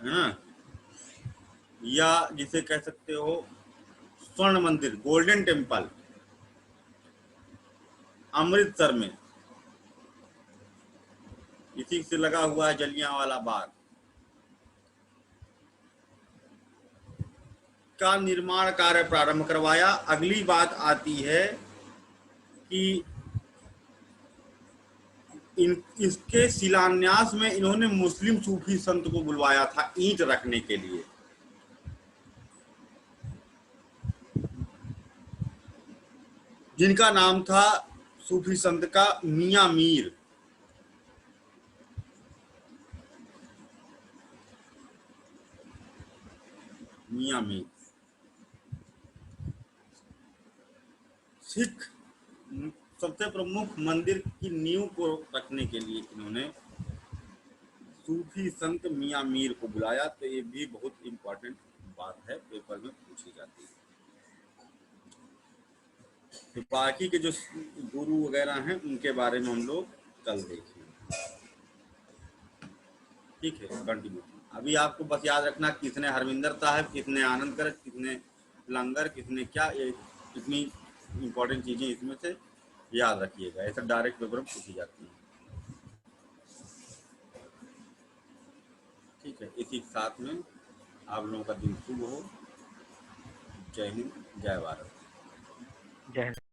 A: है ना, या जिसे कह सकते हो स्वर्ण मंदिर, गोल्डन टेम्पल, अमृतसर में, इसी से लगा हुआ है जलियांवाला बाग का निर्माण कार्य प्रारंभ करवाया। अगली बात आती है कि इसके शिलान्यास में इन्होंने मुस्लिम सूफी संत को बुलवाया था ईंट रखने के लिए। जिनका नाम था सूफी संत का मियां मीर। मियां मीर सिख सबसे प्रमुख मंदिर की नींव को रखने के लिए इन्होंने सूफी संत मियां मीर को बुलाया। तो ये भी बहुत इंपॉर्टेंट बात है, पेपर में पूछी जाती है। तो बाकी के जो गुरु वगैरह हैं उनके बारे में हम लोग कल देखेंगे। ठीक है, कंटिन्यू। अभी आपको बस याद रखना किसने हरमिंदर साहब, किसने आनंद कर, किसने लंगर, किसने क्या, ये इतनी इंपॉर्टेंट चीजें इसमें से याद रखिएगा। ऐसा डायरेक्ट पेपर में पूछी जाती है। ठीक है, इसी के साथ में आप लोगों का दिन शुभ हो। जय हिंद, जय भारत।
F: जय हिंद।